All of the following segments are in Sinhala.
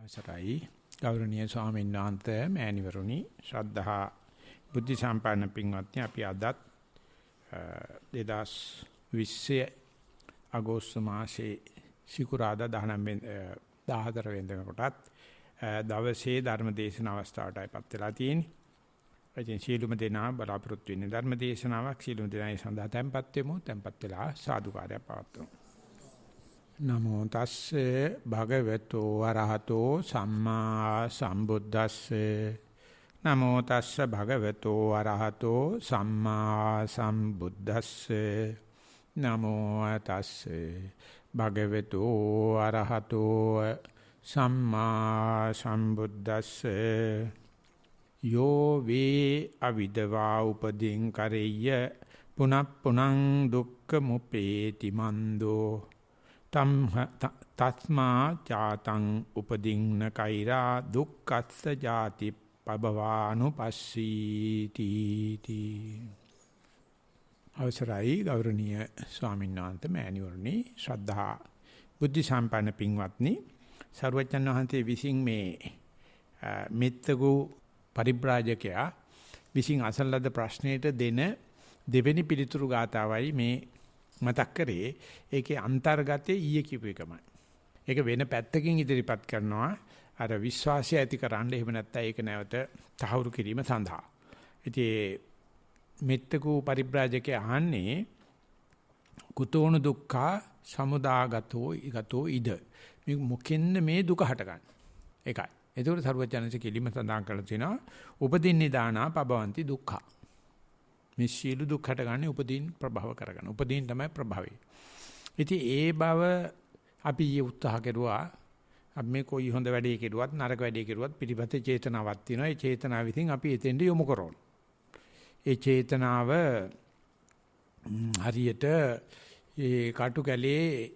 අවසරයි ගෞරවනීය ස්වාමීන් වහන්සේ මෑණිවරුනි ශ්‍රද්ධා බුද්ධ සම්පන්න පින්වත්නි අපි අදත් 2020 අගෝස්තු මාසයේ සිකුරාදා 14 වෙනිදා කොටත් දවසේ ධර්ම දේශන අවස්ථාවටයිපත් වෙලා තියෙන්නේ. ඉතින් සීලුම දෙනා බලාපොරොත්තු වෙන්නේ ධර්ම දේශනාවක් සීලුම දෙනායි සඳහා tempත් වෙමු. tempත් වෙලා සාදුකාරය පවත්වමු. නමෝ තස්සේ භගවතු වරහතෝ සම්මා සම්බුද්දස්සේ නමෝ තස්සේ භගවතු වරහතෝ සම්මා සම්බුද්දස්සේ නමෝ තස්සේ භගවතු වරහතෝ සම්මා සම්බුද්දස්සේ යෝ වේ අවිදවා උපදීන් කරෙය්‍ය පුනප්පුනං දුක්ඛ මුපේති මන්දෝ තස්මා ජාතං උපදින්න කෛරා දුක්ඛස්ස ජාති පබවානුපස්සීති තී. අවසරයි ගෞරවනීය ස්වාමීන් වහන්සේ මෑණිවරණි ශ්‍රද්ධා බුද්ධ සම්පන්න පින්වත්නි සර්වජන් වහන්සේ විසින් මේ මෙත්තගු පරිබ්‍රාජකයා විසින් අසලද ප්‍රශ්නයට දෙන දෙවෙනි පිළිතුරු ගාතාවයි මේ මතක් කරේ. ඒකේ අන්තර්ගතයේ ඊයේ කියපු එකමයි. ඒක වෙන පැත්තකින් ඉදිරිපත් කරනවා අර විශ්වාසය ඇති කරන්න. එහෙම නැත්නම් ඒක නැවත තහවුරු කිරීම සඳහා. ඉතින් මෙත්තකු පරිබ්‍රාජකයා අහන්නේ කුතෝණු දුක්ඛ සමුදාගතෝ ඉද. මේ මොකෙන්ද මේ දුක හටගන්නේ? ඒකයි. ඒකෝට සර්වඥාන්සේ කිලිම සඳහන් කරලා තිනවා උපදින්න දානා පබවಂತಿ දුක්ඛ. මේ සියලු දුක් හටගන්නේ උපදීන් ප්‍රභව කරගන්න. උපදීන් තමයි ප්‍රභවය. ඉතින් ඒ බව අපි උත්සාහ කෙරුවා. අපි මේ කොයි හොඳ වැඩේ කෙරුවත් නරක වැඩේ කෙරුවත් පිටිපස්සේ චේතනාවක් තියෙනවා. ඒ චේතනාව විසින් අපි එතෙන්ට යොමු කරනවා. ඒ චේතනාව හරියට ඒ කාටු කැලේ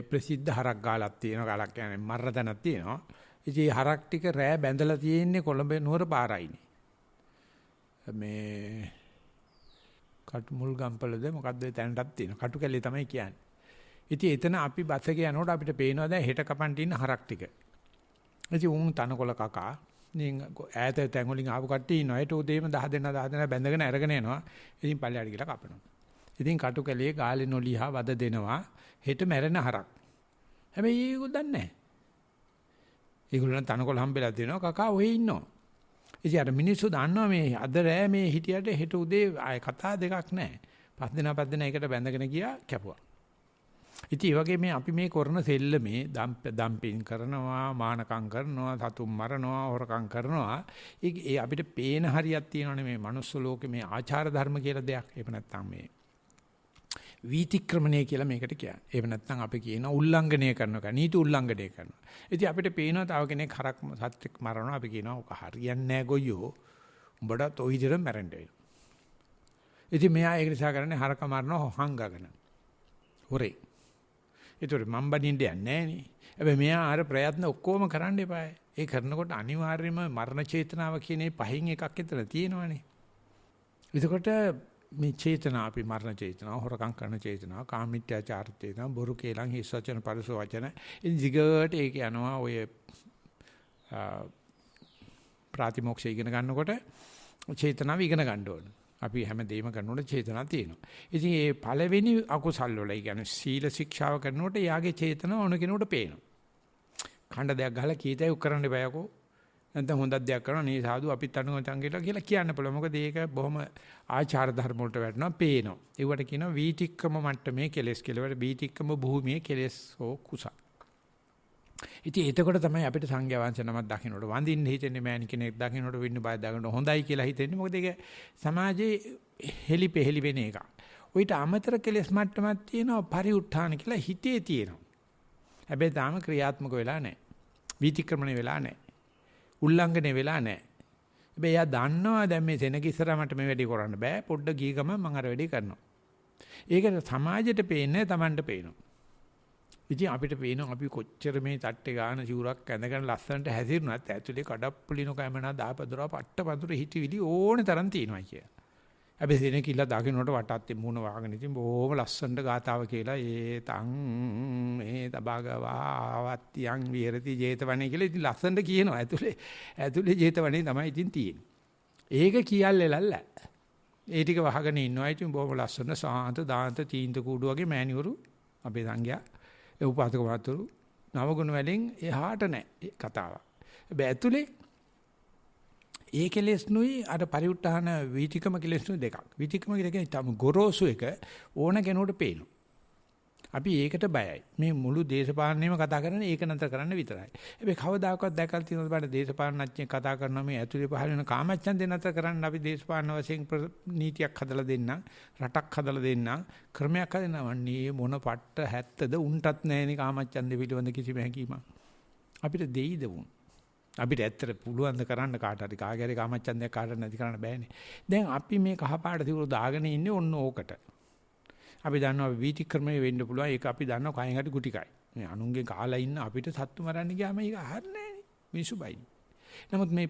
ප්‍රසිද්ධ හරක් ගාලක් තියෙනවා. ගාලක් කියන්නේ මරතනක් තියෙනවා. ඉතින් හරක් ටික රෑ බැඳලා තියෙන්නේ කොළඹ නුවර පාරයිනේ. මේ කටු මුල් ගම්පලද මොකද්ද තැනටක් තියෙනවා. කටු කැලේ තමයි කියන්නේ. ඉතින් එතන අපි බස් එකේ යනකොට අපිට පේනවා දැන් හෙට කපන්ට ඉන්න හරක් ටික. ඉතින් උන් තනකොළ කකා ඉතින් ඈත තැන් වලින් ආපු කට්ටිය ඉන්නවා. ඒට උදේම 10 දෙනා බැඳගෙන අරගෙන එනවා. ඉතින් පල්ලෙහාට ගිහලා කපනවා. ඉතින් කටු කැලේ ගාලේ නොලියා වද දෙනවා. හෙට මැරෙන හරක්. හැබැයි ඒගොල්ලෝ දන්නේ නැහැ. ඒගොල්ලන් තනකොළ හම්බෙලා දෙනවා කකා ඔහේ ඉන්නවා. ඉතින් අර මිනිස්සු දන්නවා මේ අද රෑ මේ හිටියට හෙට උදේ ආය කතා දෙකක් නැහැ. පස් දෙනා එකට බැඳගෙන ගියා කැපුවා. ඉතින් ඒ වගේ මේ අපි මේ කරන සෙල්ලමේ දම්පින් කරනවා, මානකම් කරනවා, සතුම් මරනවා, හොරකම් කරනවා. ඒ අපිට පේන හරියක් තියෙනවානේ මේ manuss ලෝකේ මේ ආචාර ධර්ම කියලා දෙයක්. ඒක නැත්තම් මේ වීතික්‍රමණය කියලා මේකට කියන්නේ. එහෙම නැත්නම් අපි කියන උල්ලංඝනය කරනවා, නීති උල්ලංඝනය කරනවා. ඉතින් අපිට පේනවා තව කෙනෙක් හරක් සත්‍යක් මරනවා අපි කියනවා ඔක හරියන්නේ නැහැ ගොයියෝ. උඹටත් ওই විදිහට මැරෙන්න වෙනවා. ඉතින් මෙයා ඒක නිසා කරන්නේ හරක මරනවා හංගගෙන. හොරේ. ඒතර මම බනින්න යන්නේ නැහනේ. හැබැයි මෙයා අර ප්‍රයත්න ඔක්කොම කරන්න එපායි. ඒ කරනකොට අනිවාර්යයෙන්ම මරණ චේතනාව කියන පහින් එකක් එතන තියෙනවානේ. එතකොට මේ චේතනා අපි මරණ චේතනාව, හොරකම් කරන චේතනාව, කාමීත්‍යාචාර චේතනාව, බොරු කේලම් හිස් වචන පරිස වචන ඉතින් දිගට ඒක යනවා ඔය ප්‍රාතිමෝක්ෂය ඉගෙන ගන්නකොට චේතනාව ඉගෙන ගන්න ඕන. අපි හැමදේම කරනකොට චේතනාව තියෙනවා. ඉතින් මේ පළවෙනි අකුසල් වල කියන්නේ සීල ශික්ෂාව කරනකොට යාගේ චේතනාව ඕන කෙනෙකුට පේනවා. ඛණ්ඩ දෙයක් ගහලා කීතයි උක් කරන්න බෑකෝ. නැත්නම් හොඳක් දෙයක් කරනවා නේ සාදු අපිත් අනුගතන් කියලා කියන්න පුළුවන්. මොකද ඒක බොහොම ආචාර ධර්ම වලට වැටෙනවා පේනවා. ඒවට කියනවා වීතික්කම මට්ටමේ කෙලෙස් කියලා. ඒවට වීතික්කම භූමියේ කෙලෙස් හෝ කුසල. ඉතින් එතකොට තමයි අපිට සංඝයා වහන්සේ නමක් දකින්නට වඳින්න හිතෙන්නේ මෑණි කෙනෙක් දකින්නට වෙන්න බය දාගන්න හොඳයි කියලා හිතෙන්නේ. මොකද ඒක සමාජයේ හෙලිපෙහෙලි වෙන එක. ඔయిత අමතර කෙලෙස් මට්ටමක් තියෙනවා පරිඋත්ථාන කියලා හිතේ තියෙනවා. හැබැයි තාම ක්‍රියාත්මක වෙලා නැහැ. වීතික්‍රමණය වෙලා නැහැ. උල්ලංඝනය වෙලා නැහැ. හැබැයි එයා දන්නවා දැන් මේ සෙනග ඉස්සරහ මට මේ වැඩේ කරන්න බෑ. පොඩ්ඩක් ගිය ගමන් මම අර වැඩේ කරනවා. ඒක සමාජයට පේන්නේ Tamanට පේනවා. ඉතින් අපිට පේනවා අපි කොච්චර මේ තට්ටේ ගාන සිවුරක් ඇඳගෙන ලස්සනට හැසිරුණත් ඇතුලේ කඩප්පුලිනු කැමනා දාපදරා පට්ටපඳුර හිටවිලි ඕනේ තරම් තියෙනවා කියලා. අපි දින කිල්ල දකින්නට වටත් මුණ වාගෙන ඉතින් බොහොම ලස්සනට ගාතාව කියලා තං මේ තබගවාවත්තියන් විහෙරති 제තවනේ කියලා ඉතින් ලස්සනට කියනවා. ඇතුලේ 제තවනේ තමයි ඉතින් තියෙන්නේ. ඒක කියල්ලෙලල්ල. ඒ ටික වහගෙන ඉන්නවා. ඉතින් බොහොම ලස්සන සාන්ත දාන්ත තීන්ත කූඩු වගේ මෑණිවරු අපේ සංඝයා ඒ උපාසක මහතුරු නවගුණ වලින් එහාට නැහැ කතාව. හැබැයි ඇතුලේ ඒ කෙලෙස්නුයි අර පරිඋත්ථාන වීතිකම කෙලෙස්නුයි දෙකක්. වීතිකම කියන්නේ තම ගොරෝසු එක ඕන කෙනෙකුට පේනවා. අපි ඒකට බයයි. මේ මුළු දේශපාලනයම කතා කරන්නේ ඒක නතර කරන්න විතරයි. හැබැයි කවදාකවත් දැකලා තියෙනවද බලන්න දේශපාලනඥයෙක් කතා කරනවා මේ ඇතුලේ පහළ වෙන කාමච්ඡන්දේ නතර කරන්න අපි දේශපාලන වශයෙන් නීතියක් හදලා දෙන්න, රටක් හදලා දෙන්න, ක්‍රමයක් හදන්න වන්නේ මොන පට්ට හැත්තද උන්ටත් නැහෙනේ කාමච්ඡන්දේ පිළිබඳ කිසිම හැඟීමක්. අපිට දෙයිද වුන්. අපිට ඇත්තට පුළුවන් ද කරන්න කාට හරි කාගේ හරි කාමච්ඡන්දයක් කාටවත් නැති කරන්න බෑනේ. දැන් අපි මේ කහපාට තිබුණු දාගෙන ඉන්නේ ඔන්න ඕකට. අපි දන්නවා වීතික්‍රමයේ වෙන්න පුළුවන්. ඒක අපි දන්නවා කයෙන් හරි ගුටිකයි. මේ අනුන්ගේ කාලා ඉන්න අපිට සත්තු මරන්න ගියාම ඒක අහන්නේ නැහැ. මිනිස්සු බයි. නමුත් මේ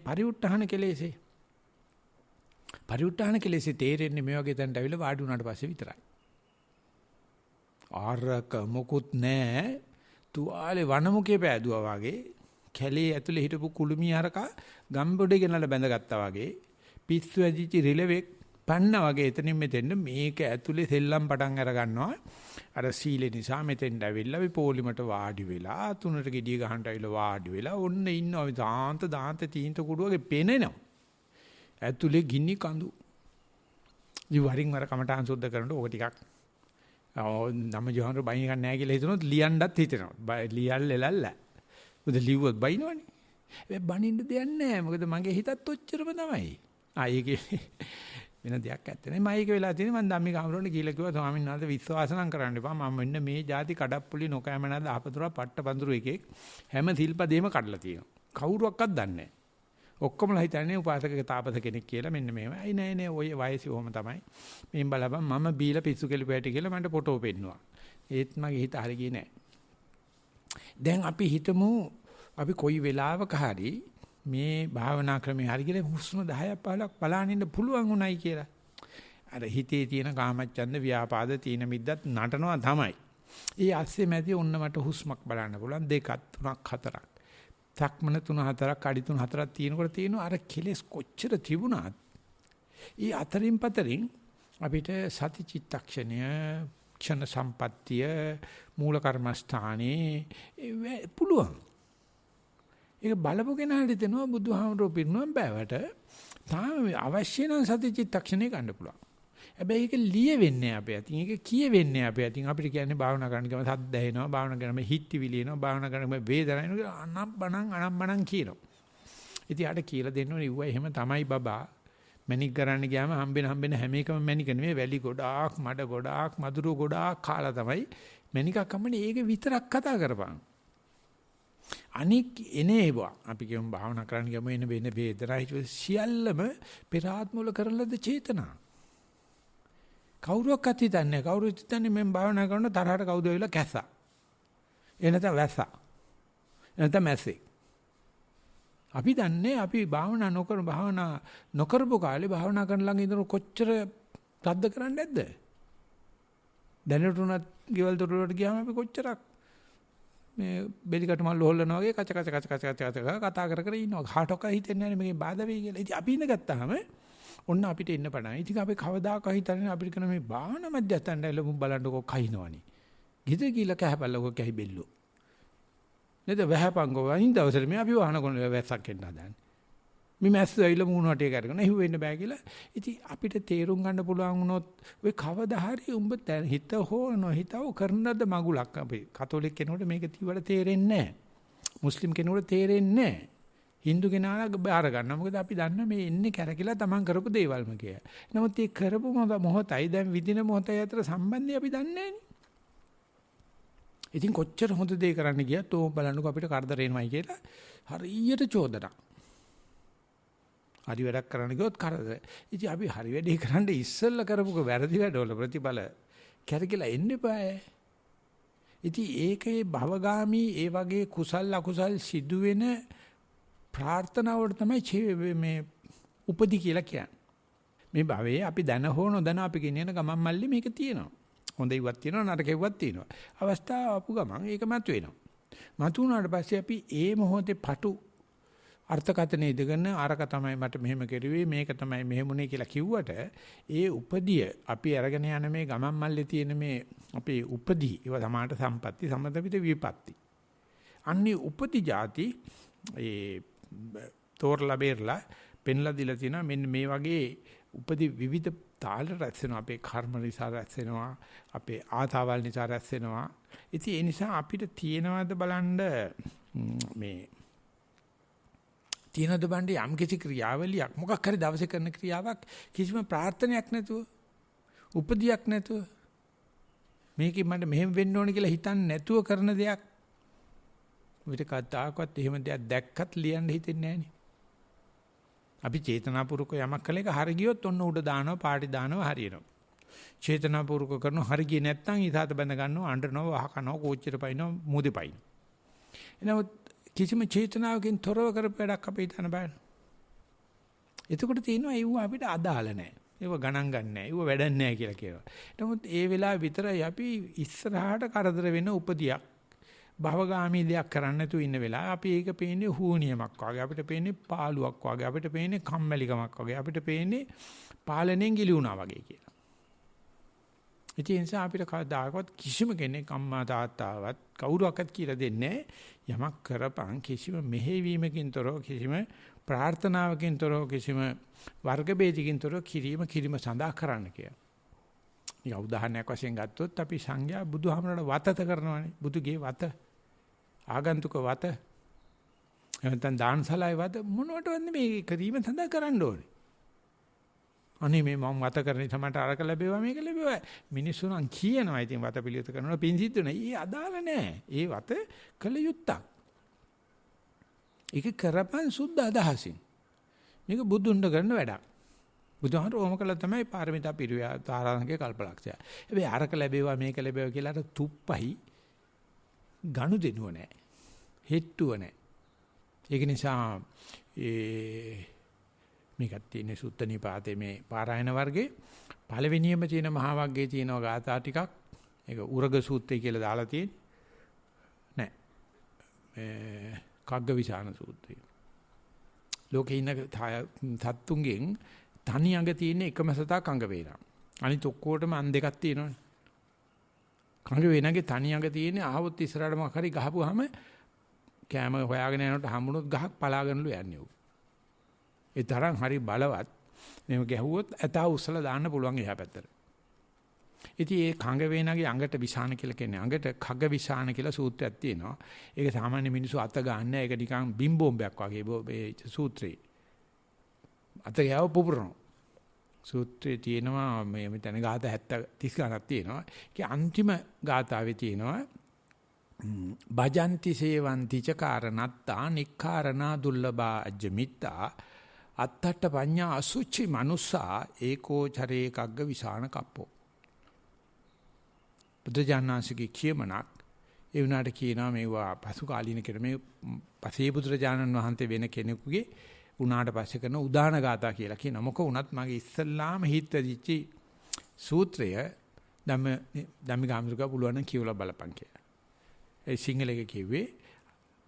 පරිඋත්ථාන කෙලෙසේ තේරෙන්නේ මේ වගේ තැනට ඇවිල්ලා වාඩි වුණාට පස්සේ විතරයි. ආරක මොකුත් නැහැ. තුවාලේ වනමුකේ පෑදුවා වගේ කැලේ ඇතුලේ හිටපු කුළුමිය හරකා ගම්බොඩේ ගෙනල්ලා බැඳගත්තා වගේ පිස්සු ඇදිච්ච රිලෙවෙක් පන්න වගේ එතනින් මෙතෙන්ද මේක ඇතුලේ සෙල්ලම් පටන් අර ගන්නවා. අර සීලේ නිසා මෙතෙන්ට ඇවිල්ලා අපි පොලිමට වාඩි වෙලා තුනට ගෙඩිය ගහන්න ඇවිල්ලා වාඩි වෙලා ඔන්න ඉන්නවා දාන්ත තීන්ත කුඩුවගේ පේනනවා. ඇතුලේ ගිනි කඳු. වරින් වර කමටහන් සුද්ධ කරනකොට ඕක ටිකක් නම ජෝහර බයින් ගන්න නැහැ කියලා හිතනොත් ලියන්නත් හිතෙනවා. ලියල්ලෙලල්ල. මොකද ලිව්වොත් බයිනවනේ. හැබැයි බනින්න දෙයක් නැහැ. මොකද මගේ හිතත් ඔච්චරම තමයි. ඒකේ වෙන දෙයක් ඇත්ත නෑ. මම ඒක වෙලා තියෙන්නේ මම ධම්මික ආමරෝණ කියලා කිව්වා ස්වාමීන් වහන්සේ විශ්වාස නම් කරන්න එපා. මම මෙන්න මේ જાති කඩප්පුලි නොකෑමනද ආපතුරා පට්ට පඳුරු එකෙක් හැම සිල්පදේම කඩලා තියෙනවා. කවුරුවක්වත් දන්නේ නැහැ. ඔක්කොමලා හිතන්නේ උපාසකක තාපස කෙනෙක් කියලා මෙන්න මේව. අයි නෑ ඔය වයසේ ඔහම තමයි. මෙන් බලපන් මම බීලා පිස්සු කෙලිපෑටි කියලා මන්ට ෆොටෝ පෙන්නුවා. ඒත් මගේ හිත හරි ගියේ නෑ. දැන් අපි හිතමු අපි කොයි වෙලාවක හරි මේ භාවනා ක්‍රමේ හරි කියලා හුස්ම 10ක් 15ක් බලන්න ඉන්න පුළුවන් උනායි කියලා. අර හිතේ තියෙන කාමච්ඡන්ද ව්‍යාපාද තීන මිද්දත් නටනවා තමයි. ඒ ඇස්සේ මැදි ඔන්න මට හුස්මක් බලන්න පුළුවන් 2ක් 3ක් 4ක්. සක්මන 3 4ක් අඩි 3 4ක් තියෙනකොට තියෙනවා අර කෙලස් කොච්චර තිබුණත් ඊ අතරින් පතරින් අපිට සති චිත්තක්ෂණය ක්ෂණ සම්පත්තිය මූල කර්මස්ථානේ පුළුවන්. ඒක බලපු කෙනාට දෙනවා බුදුහාමුදුරුවෝ පිරිනුවම් බෑවට තාම අවශ්‍ය නම් සති චිත්තක්ෂණේ ගන්න පුළුවන්. හැබැයි ඒක ලියෙන්නේ අපේ අතින්. ඒක කියවෙන්නේ අපේ අතින්. අපිට කියන්නේ භාවනා කරන්න ගම සද්ද ඇහෙනවා, භාවනා කරනම හිතවිලි එනවා, භාවනා කරනම වේදනාව එනවා අනම්බණන් කියනවා. ඉතින් ආට කියලා දෙන්න ඕනේ ඉුවා එහෙම තමයි බබා. මැනික් කරන්න ගියාම හම්බෙන හැම එකම මැනික නෙමෙයි වැලි ගොඩාක්, මඩ ගොඩාක්, මදුරු ගොඩාක් කාලා තමයි මැනිකක් හම්බෙන්නේ. ඒක විතරක් කතා කරපන්. අනික් එනේවා අපි කියමු භාවනා කරන්න ගියම එන වෙන වේදනා හිත සියල්ලම පෙර ආත්මවල කරලද චේතනා. කවුරුවක්වත් හිතන්නේ කවුරුත් හිතන්නේ මම භාවනා කරන තරහට කවුද වෙලා කැස්සා. එනත වැස්සා. එනත මැස්සේ. අපි දන්නේ අපි භාවනා නොකරපු කාලේ භාවනා කරන ළඟ ඉඳන් කොච්චර තද්ද කරන්නේ නැද්ද? දැනට උනත් ගෙවල් දොර වලට ගියාම අපි කොච්චරක් මේ බෙලිකට මල් හොල්ලනවා වගේ කච කතා කර ඉන්නවා. කාටවත් හිතෙන්නේ නැහැ මේකේ බාධා වෙයි කියලා. ඉතින් අපි ඉඳ ගත්තාම ඔන්න අපිට එන්න පටන්. ඉතින් අපි කවදාක හිතන්නේ අපිට කරන මේ භාවනා මැදයන්ට එළඹු බලන්නකො කහිනවනේ. ගිහින් කියලා කහපල්ලකො කැහි බෙල්ලෝ. නේද වැහපංගෝ වයින් දවසට මේ අපි වහන කොන වැස්සක් එන්න හදන්නේ. මේ මැස්ස ඇවිල්ලා මූණ වටේ කරගෙන එහෙම වෙන්න බෑ කියලා. ඉතින් අපිට තේරුම් ගන්න පුළුවන් වුණොත් ඔය කවදා හරි උඹ හිත හෝ නොහිතව කරනද මගුලක් අපි කතෝලික කෙනෙකුට මේක තියවට තේරෙන්නේ නැහැ. මුස්ලිම් කෙනෙකුට තේරෙන්නේ නැහැ. Hindu කෙනාලා බාර ගන්නවා. මොකද අපි දන්න මේ එන්නේ කැරකිලා තමන් කරපු දේවල්ම කියලා. නමුත් මේ කරපු මොහොතයි දැන් විදින මොහොතයි අතර සම්බන්ධය අපි දන්නේ නැහැ. ඉතින් කොච්චර හොඳ දේ කරන්න ගියත් ඕම් බලන්නකො අපිට කරදර එනවයි කියලා හරියට චෝදනා. හරි වැඩක් කරන්න ගියොත් කරදර. ඉතින් අපි හරි වැඩේ කරන්න ඉස්සෙල්ලා කරපුක වැරදි වැඩවල ප්‍රතිඵල කැරකිලා එන්න බෑ. ඉතින් ඒකේ භවගාමි ඒ වගේ කුසල් අකුසල් සිදුවෙන ප්‍රාර්ථනාවට තමයි මේ උපදි කියලා කියන්නේ. මේ භවයේ අපි දැන හෝ නොදැන අපි ගෙනියන ගමන් මල්ලේ මේක තියෙනවා. හොඳ ඉවත් තියෙනවා නරකෙව්වත් තියෙනවා. අවස්ථාව ආපු ගමන් ඒක මතුවෙනවා. මතුවුණාට පස්සේ අපි ඒ මොහොතේ පටු අර්ථකථනය ඉදගෙන අරක තමයි මට මෙහෙම කෙරුවේ මේක තමයි මෙහෙමුනේ කියලා කිව්වට ඒ උපදිය අපි අරගෙන යන මේ ගමන් මල්ලේ තියෙන මේ අපේ උපදී ඒව සමානට සම්පatti සමතවිත විපatti අන්නේ උපති જાති ඒ තෝරලා බේරලා පෙන්ලා දීලා තියෙනවා මෙන්න මේ වගේ උපදී විවිධ තාල රැස් වෙනවා අපේ කර්ම නිසා රැස් වෙනවා අපේ ආතාවල් නිසා රැස් වෙනවා ඉතින් ඒ නිසා අපිට තියෙනවද බලන්න මේ තියෙනවද බණ්ඩේ යම් කිසි ක්‍රියාවලියක් මොකක් හරි දවසේ කරන ක්‍රියාවක් කිසිම ප්‍රාර්ථනයක් නැතුව උපදියක් නැතුව මේකෙන් මට මෙහෙම වෙන්න ඕන කියලා හිතන්නේ නැතුව කරන දෙයක් විතර කතාවක්වත් එහෙම දෙයක් දැක්කත් ලියන්න හිතෙන්නේ නැහනේ. අපි චේතනාපූර්වක යමක් කළ එක හරි ගියොත් ඔන්න උඩ දානවා පාටි දානවා හරියනවා. චේතනාපූර්වක කරනවා හරි ගියේ නැත්නම් ඉතාලත බඳ ගන්නවා අඬනවා වහ කනවා කෝච්චියට පයින්නවා මූදේ පයින්. එනමුත් කිසිම චේතනාවකින් තොරව කරපෑඩක් අපේ හිතන බෑ. එතකොට තියෙනවා ඒව අපිට අදාළ නැහැ. ඒව ගණන් ගන්න නැහැ. ඒව වැඩක් නැහැ කියලා කියනවා. නමුත් ඒ වෙලාව විතරයි අපි ඉස්සරහට කරදර වෙන උපදියක් භවගාමී දෙයක් කරන්න නැතුව ඉන්න වෙලාව අපි ඒක පේන්නේ හුනියමක් වගේ. අපිට පේන්නේ පාළුවක් වගේ. අපිට පේන්නේ කම්මැලිකමක් වගේ. අපිට පේන්නේ පාලනයෙන් ගිලිුණා වගේ කියලා. ඒ නිසා අපිට කවදාකවත් කිසිම කෙනෙක් අම්මා තාත්තාවත් කවුරුවක්වත් කියලා දෙන්නේ යමක් කරපන් කිසිම මෙහෙවීමකින් තොරව කිසිම ප්‍රාර්ථනාවකින් තොරව කිසිම වර්ග ભેදකින් තොරව කිරීම සඳහා කරන්න කියලා. ඊට උදාහරණයක් වශයෙන් ගත්තොත් අපි සංඝයා බුදුහාමරට වතත කරනවානේ. බුදුගේ වත ආගන්තුක වත එහෙනම් දානසලාවේ වත මොනවටවත් මේ කිරීම සඳහා කරන්න ඕනේ. අනේ මේ මම වත කරන්නේ තමයි අරක ලැබෙවා මේක ලැබෙවා මිනිස්සු නම් කියනවා ඉතින් වත පිළිවෙත කරනවා පින් සිද්ධ වෙනවා ඊ අදාළ නැහැ ඒ වත කළ යුත්තක් ඒක කරපන් සුද්ධ අදහසින් මේක බුදුන්ව කරන වැඩක් බුදුහාමර ඕම කළා තමයි පාරමිතා පිරුවා තාරාංශකේ කල්පලක්ෂය හැබැයි අරක ලැබෙවා මේක ලැබෙවා කියලා අර තුප්පහයි ගනු දෙනුව නැහැ හෙට්ටුව නැහැ ඒක නිසා මේකත් තියෙන සුත්ත නිපාතේ මේ පාරායන වර්ගයේ පළවෙනියම තියෙන මහා වග්ගයේ තියෙන ගාථා ටිකක් ඒක උරග සූත්‍රය කියලා දාලා තියෙන්නේ නෑ කග්ගවිශාන සූත්‍රය ලෝකේ ඉන්න සත්තුන්ගෙන් තනි අඟ තියෙන එකම සතා කඟ වේනා අනිත් ඔක්කොටම අන් දෙකක් තියෙනවනේ කඟ වේනාගේ තනි අඟ තියෙන ආවොත් ඉස්සරහට මොකක් හරි ගහපුවාම කෑම හොයාගෙන යනකොට හම්බුනොත් ගහක් පලාගෙනලු යන්නේ උ ඒ තරම් හරි බලවත් මේව ගැහුවොත් ඇතා උස්සලා දාන්න පුළුවන් එහා පැත්තට. ඉතින් ඒ කඟ වේනගේ අඟට විසාන කියලා කියන්නේ අඟට කග විසාන කියලා සූත්‍රයක් තියෙනවා. ඒක සාමාන්‍ය මිනිස්සු අත ගන්න ඒක නිකන් බිම් බෝම්බයක් වගේ මේ සූත්‍රේ. අත ගාව පුපුරන. සූත්‍රයේ තියෙනවා මේ මෙතන ગાත 70 30 ගණක් තියෙනවා. ඒකේ අන්තිම ગાතාවේ තියෙනවා භජಂತಿ සේවಂತಿ ච කාරණත්තා නික්ඛාරණා දුර්ලභා අජ්ජමිත්තා අත්තට පඤ්ඤා අසුචි මනුස්සා ඒකෝචරේ කග්ග විසාන කප්පෝ බුදුජානනාංශගේ කියමනක් ඒ වුණාට කියනවා මේවා පසු කාලීන කෙර මේ පසේ බුදුරජාණන් වහන්සේ වෙන කෙනෙකුගේ උනාට පස්සේ කරන උදාන ගාථා කියලා කියන මොක වුණත් මගේ ඉස්සල්ලාම හිත වෙදිච්ච සූත්‍රය ධම්මිකාමෘගා පුළුවන් නම් කියවලා බලපන් කියලා. ඒ සිංහලයේ කිව්වේ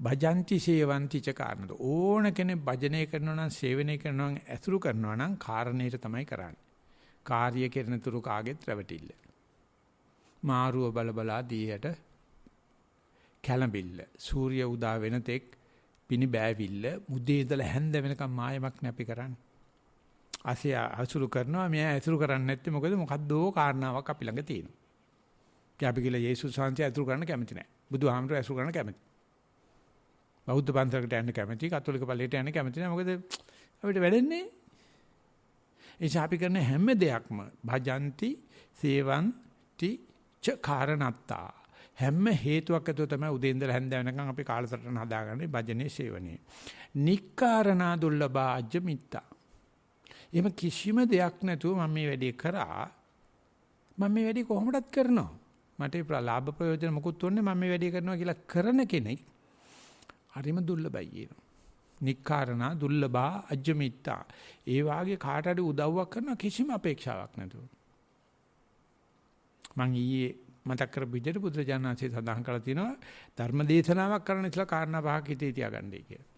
භජಂತಿ සේවಂತಿ ච කාරණත ඕන කෙනෙක් භජනය කරනවා නම් සේවනය කරනවා නම් ඇසුරු කරනවා නම් කාරණේට තමයි කරන්නේ. කාර්ය කෙරෙන තුරු කාගෙත් රැවටිල්ල. මාරුව බලබලා දීයට කැළඹිල්ල. සූර්ය උදා වෙන තෙක් පිනි බෑවිල්ල මුදේ ඉඳලා හැන්ද වෙනකම් මායමක් නැපි කරන්නේ. ආසිය අසුරු කරනවා මෙයා ඇසුරු කරන්නේ නැත්තේ මොකද්දෝ කාරණාවක් අපි ළඟ තියෙනවා. ඉතින් අපි කියලා යේසුස් වහන්සේ ඇසුරු කරන්න කැමති නැහැ. බුදුහාමුදුරුවෝ ඇසුරු කරන්න කැමති. බෞද්ධ පන්සලකට යන්න කැමති, කතෝලික පල්ලියට යන්න කැමති නැහැ. මොකද අපිට වැඩන්නේ. ඒ ශාපි කරන හැම දෙයක්ම භජಂತಿ සේවಂತಿ ච කාරණත්තා. හැම හේතුවක් ඇතුව තමයි උදේ ඉඳලා හැන්ද වෙනකන් අපි කාලසටහන හදාගන්නේ භජනේ සේවනේ. නික්කාරණා දුර්ලභා අජ්ජමිත්තා. එහෙම කිසිම දෙයක් නැතුව මම මේ වැඩේ කරා. මම මේ වැඩේ කොහොමදත් කරනවා. මට ලාභ ප්‍රයෝජන මොකුත් තෝන්නේ මම මේ වැඩේ කරනවා කියලා කරන කෙනෙක් හරිම දුර්ලභයි කියනවා. නික්කාරණා දුර්ලභා අජ්ජමිත්තා. ඒ වාගේ කාට හරි උදව්වක් කරන කිසිම අපේක්ෂාවක් නැතුව. මං ඊයේ මතක් කරපු විදිහට බුදුරජාණන්සේ සඳහන් කරලා තියෙනවා ධර්ම දේශනාවක් කරන්න ඉස්සලා කාරණා පහක් හිතේ තියාගන්නයි කියලා.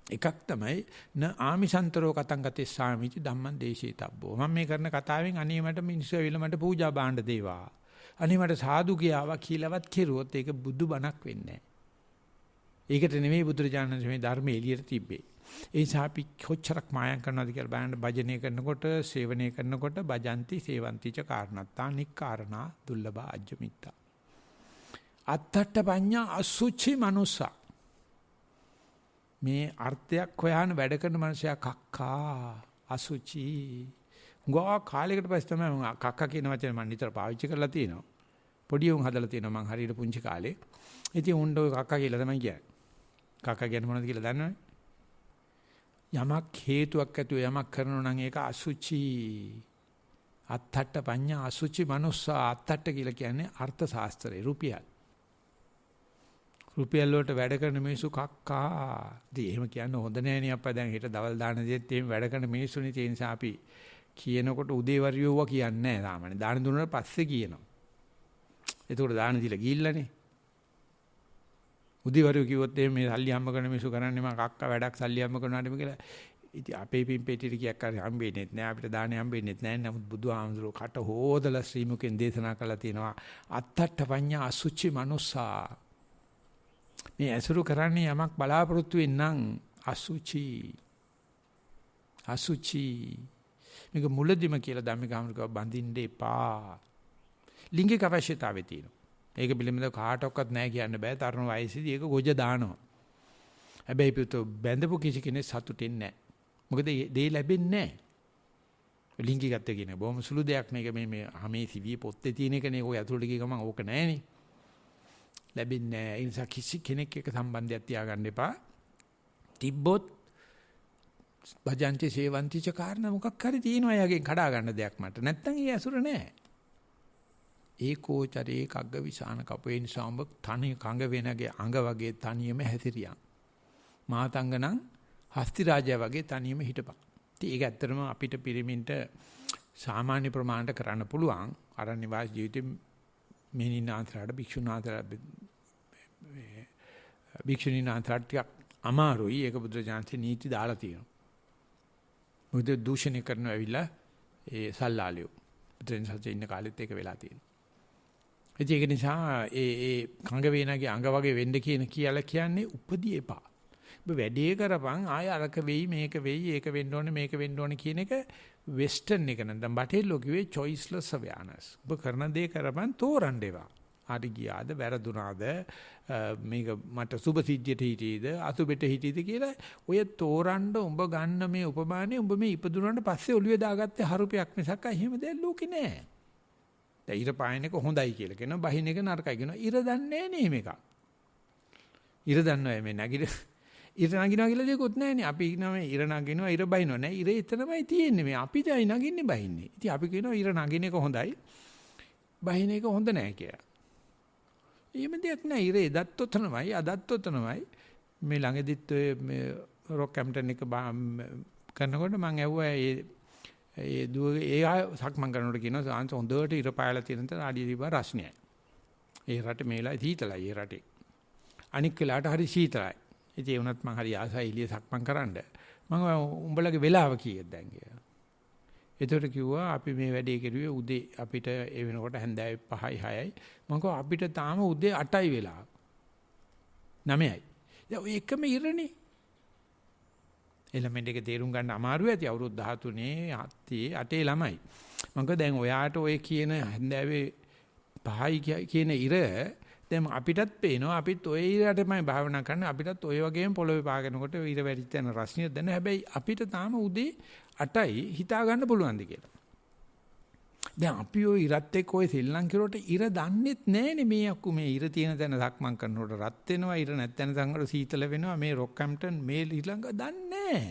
එකක් තමයි න ආමිසන්තරෝ කතං ගතේ සාමිති ධම්මං දේශේතබ්බෝ. මම මේ කරන කතාවෙන් අනේ මට මිනිස්සු ඇවිල්ලා මට පූජා බාණ්ඩ දේවා. අනේ මට සාදු කියාවා කියලාවත් කෙරුවොත් ඒක බුදු බණක් වෙන්නේ නැහැ. ඒකට නෙමෙයි බුදුරජාණන් මේ ධර්මයේ එළියට තිබ්බේ. ඒ නිසා අපි කොච්චරක් මායම් කරනවද කියලා බලන්න භජනය කරනකොට, සේවනය කරනකොට භජಂತಿ සේවಂತಿ ච කාරණත්තා නික්කාරණා දුර්ලභ අජ්ජමිත්තා. අත්තට්ඨ පඤ්ඤා අසුචි මනුස්සා. මේ අර්ථයක් හොයන වැඩ කරන මනුස්සයා කක්කා අසුචි. ගෝ කාලයකට පස්සේ තමයි මම කක්කා කියන වචනේ මම නිතර පාවිච්චි කරලා තියෙනවා. පොඩි උන් හදලා තියෙනවා මං හරියට පුංචි කාලේ. ඉතින් උන්ට ඔය කක්කා කියලා තමයි කියන්නේ. කක්කා කියන්නේ මොනවද කියලා දන්නවනේ? යමක් හේතුවක් ඇතුව යමක් කරනවා නම් ඒක අසුචි. අත්තට්ඨ පඤ්ඤා අසුචි මනුස්සා. අත්තට්ඨ කියලා කියන්නේ අර්ථ ශාස්ත්‍රයේ රුපියල්. රුපියල් වලට වැඩ කරන මිනිස්සු කක්කා. ඉතින් එහෙම කියන්න හොඳ නෑනේ අප්පා. දැන් හෙට දවල් දාන දෙත් එහෙම වැඩ කරන මිනිස්සුනේ. ඒ නිසා අපි කියනකොට උදේවරියෝවා කියන්නේ නෑ සාමාන්‍යයෙන්. දාන දුන්නාට පස්සේ කියනවා. එතකොට දාන දීලා ගිහිල්ලානේ. උදේවරියෝ කිව්වොත් මේ සල්ලි හම්බ කරන මිනිස්සු කරන්නේ මම කක්කා වැඩක් සල්ලි හම්බ කරනවාට කියලා. ඉතින් අපේ පින්පෙටිට කීයක් හරි හම්බෙන්නේ නැහැ. අපිට දාන්නේ හම්බෙන්නේ නැහැ. නමුත් බුදුහාමුදුරුවෝ කට හොදලා ශ්‍රීමුකෙන් දේශනා කළා තියෙනවා අත්තට්ඨ පඤ්ඤා අසුචි මනුස්සා. මේ ඇසුරු කරන්නේ යමක් බලාපොරොත්තු වෙන්නම් අසුචි. අසුචි. මේක මුලදිම කියලා ධම්මිකාමෘකව බඳින්න එපා. ලිංගික අවශ්‍යතාවය තියෙනවා. ඒක පිළිබඳව කාටවත් නැහැ කියන්න බෑ. තරුණ වයසේදී ඒක ගොජ දානවා. හැබැයි පිටු බැඳපු කිසි කෙනෙක් සතුටින් නැහැ. මොකද දෙය ලැබෙන්නේ නැහැ. ලිංගිකත්වය කියන්නේ බොහොම සුළු දෙයක් මේක මේ හැමේ සිවිය පොත්තේ තියෙන එකනේ. ඔය ඇතුළට ගිය ගමන් ඕක නැහැනේ. ලැබෙන්නේ නැහැ. ඒ නිසා කිසි කෙනෙක් එක්ක සම්බන්ධයක් තියාගන්න එපා. තිබ්බොත් භජන්ති සේවಂತಿ ච කාරණා මොකක් හරි තියෙනවා යගෙන් කඩා ගන්න දෙයක් මට. නැත්තම් ඒ ඇසුර නැහැ. ඒකෝචරේ කග්ග විසාන කපේ නිසා ඔබ තනි කඟ වෙනගේ අඟ වගේ තනියම හැතිරියන්. මාතංගණං හස්ති රාජයා වගේ තනියම හිටපන්. ඉතින් ඒක ඇත්තටම අපිට පිරිමින්ට සාමාන්‍ය ප්‍රමාණයට කරන්න පුළුවන්. අරණ්‍ය වාස ජීවිතේ මෙනිනාන්තරාට භික්ෂුණීනාන්තරාට ටිකක් අමාරුයි. ඒක බුදුරජාණන්සේ නීති දාලා තියෙනවා. මොකද දූෂණය කරන ඇවිල්ලා ඒ සල්ලාලියෝ බුදුරජාණන්සේ ඉන්න කාලෙත් ඒක වෙලා තියෙනවා. ඒක නිසා ඒ කංග වේනගේ අඟ වගේ වෙන්න කියලා කියන්නේ උපදී එපා. ඔබ වැඩේ කරපන් ආය අරක වෙයි මේක වෙයි ඒක වෙන්න ඕනේ මේක වෙන්න ඕනේ කියන එක වෙස්ටර්න් එක නේද? බටහිර ලෝකයේ choiceless awareness. ඔබ කරන දේ කරපන් තෝරන්න ඒවා. හරි ගියාද වැරදුනාද මේක මට සුබ සිද්ධියට හිටියේද අසුබෙට හිටියේද කියලා ඔය තෝරන්න උඹ ගන්න මේ උපමානේ උඹ මේ ඉපදුනාට පස්සේ ඔළුවේ දාගත්තේ හරුපයක් මිසක් එහෙම දෙයක් ලෝකේ නෑ. දැන් ඉර පායන එක හොඳයි කියලා කියනවා බහින එක නරකයි කියනවා. ඉර දන්නේ නෑ මේක. ඉර දන්නවා මේ නැගිට ඉර නගිනවා කියලා දෙයක්වත් නෑනේ. අපි කියනවා මේ ඉර නගිනවා ඉර බහිනවා නෑ. ඉර එතනමයි තියෙන්නේ. මේ අපිටයි නගින්නේ බහින්නේ. ඉතින් අපි කියනවා ඉර නගින එක හොඳයි බහින එක හොඳ නෑ කියලා. එහෙම දෙයක් නෑ. ඉර එදත් ඔතනමයි අදත් ඔතනමයි. මේ ළඟදිත් ඔය මේ රොක් කැම්ප්ටන් එක කරනකොට මම ඇහුවා ඒ දුව ඒ සක්මන් කරනකොට කියනවා සාංශ හොඳට ඉර පායලා තියෙන තැන ආඩිය දීපා රස්නියයි. ඒ රටේ මේලා සීතලයි ඒ රටේ. අනික් වෙලාවට හරි සීතලයි. ඉතින් ඒ වුණත් මම හරි ආසයි එළිය සක්මන් කරන්න. මම උඹලගේ වෙලාව කීයද දැන් කියලා. ඒතකොට කිව්වා අපි මේ වැඩේ කෙරුවේ උදේ අපිට ඒ වෙනකොට හැන්දෑවේ 5යි 6යි. මම කිව්වා අපිට තාම උදේ 8යි වෙලාව. 9යි. දැන් ඔය එකම ඉරනේ. එළමෙන් එක තේරුම් ගන්න අමාරු ඇති අවුරුදු 13 7 8 ළමයි. මම කිව්වා දැන් ඔයාට ඔය කියන හැන්දෑවේ 5යි කියන ඉර දැන් අපිටත් පේනවා අපිත් ඔය ඉරටමයි භාවනා කරන්නේ අපිටත් ඔය වගේම පොළොවේ පාගනකොට ඉර වැඩිච්ච යන රස්නිය දැන හැබැයි අපිට තාම උදේ 8යි හිතා ගන්න පුළුවන්ද කියලා. දැන් අපි ඔය ඉරත් එක්ක ඔය සෙල්ලම් කරුවට ඉර දන්නෙත් නෑනේ මේ අක්කු මේ ඉර තියෙන තැන සක්මන් කරනකොට රත් වෙනවා ඉර නැත්නම් සංගර සීතල වෙනවා මේ රොක් කැම්ප්ටන් මේ ශ්‍රී ලංකාව දන්නේ නෑ.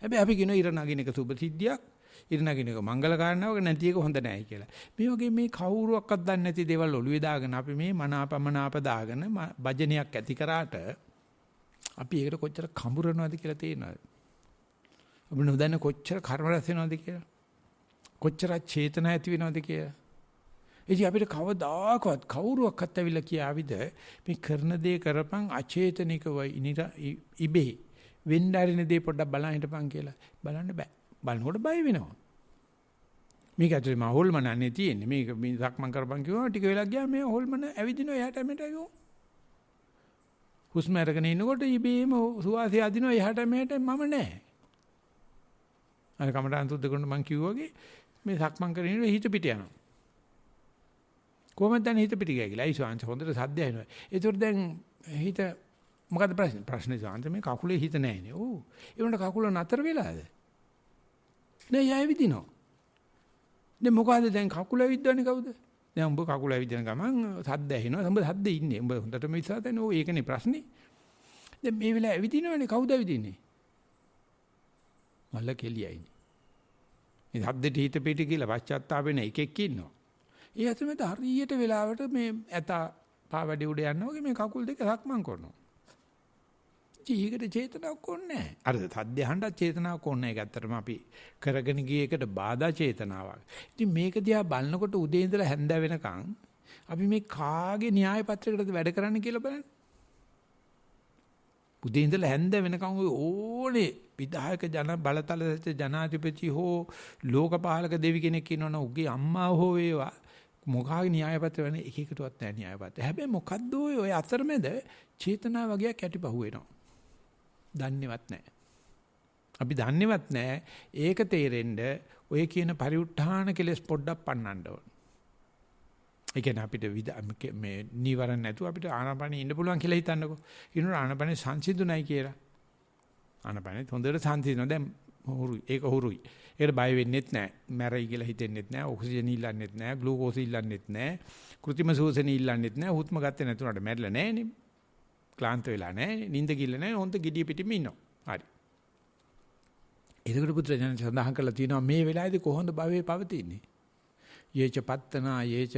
හැබැයි අපි කියන ඉර නගින එක සුබ සිද්ධියක් ඉර නගින එක මංගල කාරණාවක් නැති එක හොඳ නෑ කියලා. මේ වගේ මේ කවුරුවක්වත් දන්නේ නැති දේවල් ඔළුවේ දාගෙන අපි මේ මනාපමනාප දාගෙන භජනයක් ඇති කරාට අපි ඒකට කොච්චර කඹරනවද කියලා තේරෙනවද? අපි නොදන්න කොච්චර කර්ම රැස් වෙනවද කියලා. කොච්චර චේතනා ඇති වෙනවද කියලා. ඉතින් අපිට කවදාකවත් කවුරුවක්වත් ඇවිල්ලා කියාවිද මේ කරන දේ කරපන් අචේතනිකව ඉබේ වෙන්න ආරින දේ පොඩ්ඩක් බලන්න හිටපන් කියලා. බලන්න බෑ. බලනකොට බය වෙනවා. මේක ඇතුලේ මා හොල්මනන්නේ තියෙන්නේ. මේක මේ සක්මන් කරපන් කිව්වා ටික වෙලක් ගියා මේ හොල්මන ඇවිදිනවා එහාට මෙහාට ගියෝ. හුස්ම අරගෙන ඉන්නකොට ඉබේම සුවාසය අදිනවා එහාට මෙහාට මම නෑ. අර කමටහන් සුද්ධ කරන මං කිව්වාගේ මේ සක්මන් කරගෙන ඉන්න හිත පිට යනවා. කොහොමද දැන් හිත පිට ගියා කියලා. අයි ස්වාංශ හොඳට සද්ද ඇහෙනවා. ඒතකොට දැන් හිත මොකද්ද ප්‍රශ්නේ? ප්‍රශ්නේ ස්වාංශ මේ කකුලේ හිත නැහැනේ. ඕ. ඒ වුණාට කකුල නතර වෙලාද? නෑ යයි විදිනවා. දැන් මොකද්ද දැන් කකුල ඇවිද්දවන්නේ කවුද? දැන් උඹ කකුල ඇවිදින ගමන් සද්ද ඇහෙනවා. උඹ සද්දේ ඉන්නේ. උඹ හොඳටම විශ්වාසයි. ඕ ඒකනේ ප්‍රශ්නේ. දැන් මේ වෙලාව ඇවිදිනවනේ කවුද ඇවිදින්නේ? මල්ල කෙලියයිනේ. මේ සද්දෙට හිත පිට කියලා පශ්චාත්තාප වෙන එකෙක් ඉන්නවා. ඒ අතරමැද හරියට වෙලාවට මේ ඇත පාවැඩි උඩ යනවා වගේ මේ කකුල් දෙක සක්මන් කරනවා. ජීවිතේ චේතනාවක් ඕනේ නැහැ. අර සද්ද අහන්නත් චේතනාවක් ඕනේ නැහැ. ඒක ඇත්තටම අපි කරගෙන ගිය එකට බාධා චේතනාවක්. ඉතින් මේක දිහා බලනකොට උදේ ඉඳලා හැන්ද වෙනකන් අපි මේ කාගේ න්‍යාය පත්‍රයකටද වැඩ කරන්න කියලා බලන්න. උදේ ඉඳලා හැන්ද වෙනකන් ඕනේ විධායක ජන බලතල ජනාධිපති හෝ ලෝකපාලක දෙවි කෙනෙක් ඉන්නවනේ උගේ අම්මා හෝ වේවා මොකාගේ න්‍යාය පත්‍ර වෙන එකකටවත් නැහැ න්‍යාය පත්‍ර. හැබැයි මොකද්ද ඔය අතරමැද චේතනා වගේ කැටිපහුව වෙනවා. දන්නේවත් නැහැ. අපි දන්නේවත් නැහැ. ඒක තේරෙන්න ඔය කියන පරිඋත් ทาน කෙලස් පොඩ්ඩක් පන්නන්න ඕන. ඒ කියන්නේ අපිට මේ නීවරණ නැතුව අපිට ආනාපානෙ ඉන්න පුළුවන් කියලා හිතන්නකෝ. ඊනොර ආනාපානෙ සංසිඳුණයි කියලා. ආනාපානෙ හොඳට සංසිඳනවා. දැන් හුරුයි. ඒක හුරුයි. ඒකට බය වෙන්නෙත් නැහැ. මැරෙයි කියලා හිතෙන්නෙත් නැහැ. ඔක්සිජන් ඉල්ලන්නෙත් නැහැ. ග්ලූකෝස් ඉල්ලන්නෙත් නැහැ. කෘත්‍රිම ශෝෂණය ඉල්ලන්නෙත් නැහැ. හුස්ම ගත්තේ නැතුණාට මැරිලා නැහැනේ. ක්ලාන්ත වෙලා නැහැ. නිින්ද කිල්ල නැහැ. හොන්ත gediya පිටින්ම ඉන්නවා. හරි. ඒකට පුත්‍රයන් සඳහන් කරලා තියෙනවා මේ වෙලාවේදී කොහොමද භවයේ පවතින්නේ? යේච පත්තනා යේච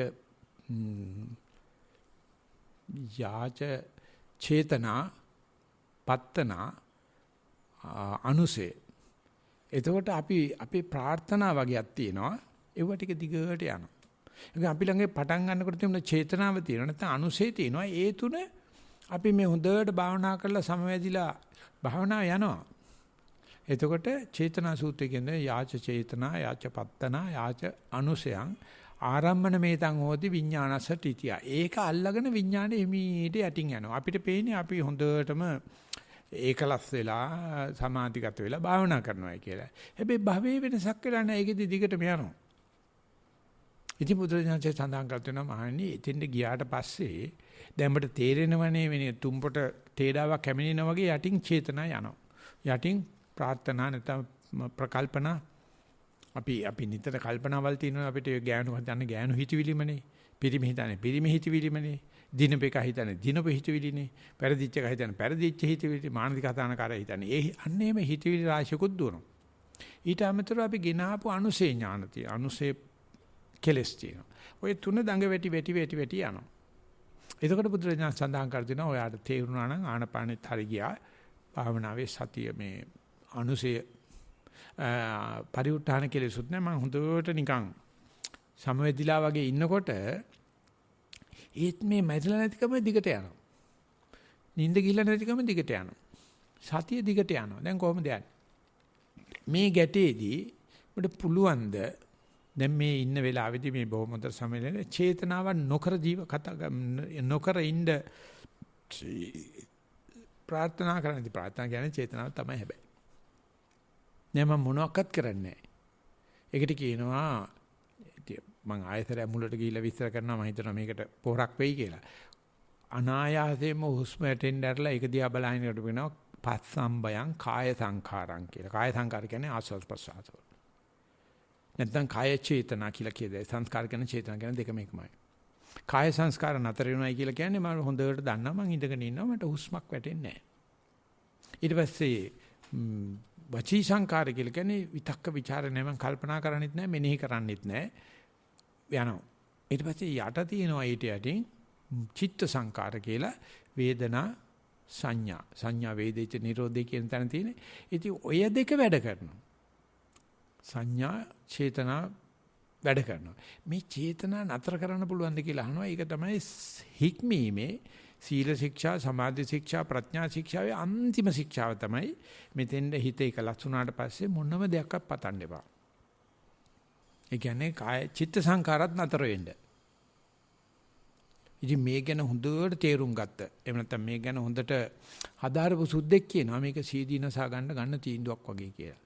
යාච චේතනා පත්තනා අනුසේ. එතකොට අපේ ප්‍රාර්ථනා වගේක් තියෙනවා. ඒව ටික දිගට යනවා. ඒක අපි ළඟ පටන් ගන්නකොට තියෙන චේතනාව තියෙනවා. නැත්නම් අනුසේ තියෙනවා. ඒ තුන අපි මේ හොඳට භාවනා කරලා සමවැදිලා භාවනාව යනවා. එතකොට චේතනා සූත්‍රය කියන්නේ යාච චේතනා යාච පත්තනා යාච අනුසයං ආරම්මන මේතං හෝති විඥානස්ස තිතිය. ඒක අල්ලගෙන විඥානේ හිමීට යටින් යනවා. අපිට පේන්නේ අපි හොඳටම ඒකලස් වෙලා සමාධිගත වෙලා භාවනා කරනවා කියලා. හැබැයි භවයේ වෙනසක් වෙලා නැහැ. ඒකෙදි දිගටම යනවා. ඉතින් බුදුරජාණන්සේ සඳහන් කරනවා මහණනි එතෙන්ට ගියාට පස්සේ දැන් අපිට තේරෙනවනේ මේ තුම්පට තේඩාවක් කැමිනෙනා වගේ යටින් චේතනා යනවා. යටින් ප්‍රාර්ථනා නැත්නම් ප්‍රකල්පනා අපි නිතර කල්පනාවල් තියෙනවා අපිට ඒ ගෑනු හදන්න ගෑනු හිතවිලිමනේ පිරිමි හිතන්නේ පිරිමි හිතවිලිමනේ දිනපෙක හිතන්නේ දිනපෙ හිතවිලිනේ පෙරදිච්ච එක හිතන්නේ පෙරදිච්ච හිතවිලි මානසික හදානකාරය හිතන්නේ ඒ අන්නේම හිතවිලි රාශියකුත් දුවනවා ඊට අමතරව අපි ගෙනාපු අනුසේ ඥාන තියෙන අනුසේ කෙලස් තියෙනවා ඔය තුන දඟ වැටි යනවා එතකොට බුදුරජාණන් සඳහන් කර දෙනවා ඔයාට තේරුණා නම් ආනපානෙත් හරි ගියා භාවනාවේ සතිය මේ අනුසේ පරිඋත් ทาน කෙලෙසුත් නෑ මම හොඳට නිකන් සමවැදිලා වගේ ඉන්නකොට ඒත් මේ මැරිලා නැතිකම දිගට යනවා. නිින්ද ගිහිල්ලා නැතිකම දිගට යනවා. සතිය දිගට යනවා. දැන් කොහොමද යන්නේ? මේ ගැටේදී අපිට පුළුවන්ද දැන් මේ ඉන්න වෙලාවේදී මේ බොහොම හොඳ සමලෙන චේතනාවක් නොකර ජීව කතා නොකර ඉන්න ප්‍රාර්ථනා කරන්නේ ප්‍රාර්ථනා කියන්නේ චේතනාව තමයි හැබැයි. නෑ මම මොනවක්වත් කරන්නේ නෑ. ඒකට කියනවා මම ආයතන මුලට ගිහිල්ලා විස්තර කරනවා මම හිතනවා මේකට පොරක් වෙයි කියලා. අනායාසයෙන්ම හුස්ම ඇටෙන්නදලා ඒක දිහා බලහිනකොට වෙනවා පස්සම්බයං කාය සංඛාරං කියලා. කාය සංඛාර කියන්නේ ආස්වාද ප්‍රසආස. නැත්නම් කාය චේතනා කියලා කියදේ. සංස්කාර කියන චේතනා කියන දෙකම එකමයි. කාය සංස්කාර නතර වෙනවයි කියලා කියන්නේ මම හොඳට දන්නවා මම ඉඳගෙන ඉන්නවා මට හුස්මක් වැටෙන්නේ නැහැ. ඊට පස්සේ වචී සංකාර කියලා කියන්නේ විතක්ක ਵਿਚාර නැමෙන් කල්පනා කරන්නේත් නැහැ මෙනෙහි කරන්නේත් නැහැ යනවා. ඊට පස්සේ යට තියෙනවා ඊට යටින් චිත්ත සංකාර කියලා වේදනා සංඥා වේදිත නිරෝධය කියන තැන තියෙන්නේ. ඉතින් ඔය දෙක වැඩ කරනවා. සංඥා චේතනා වැඩ කරනවා. මේ චේතනා නතර කරන්න පුළුවන්ද කියලා අහනවා. ඒක තමයි හික්මීමේ සීල ශික්ෂා, සමාධි ශික්ෂා, ප්‍රඥා ශික්ෂාවේ අන්තිම ශික්ෂාව තමයි මෙතෙන්ද හිත එකලස් වුණාට පස්සේ මොනම දෙයක්වත් පතන්න එපා. ඒ කියන්නේ කාය චිත්ත සංකාරات නතර වෙන්න. ඉතින් මේ ගැන හොඳට තේරුම් ගත්ත. එහෙම නැත්නම් මේ ගැන හොඳට හදාරපු සුද්දෙක් කියනවා මේක සීදීනසා ගන්න තීන්දුවක් වගේ කියලා.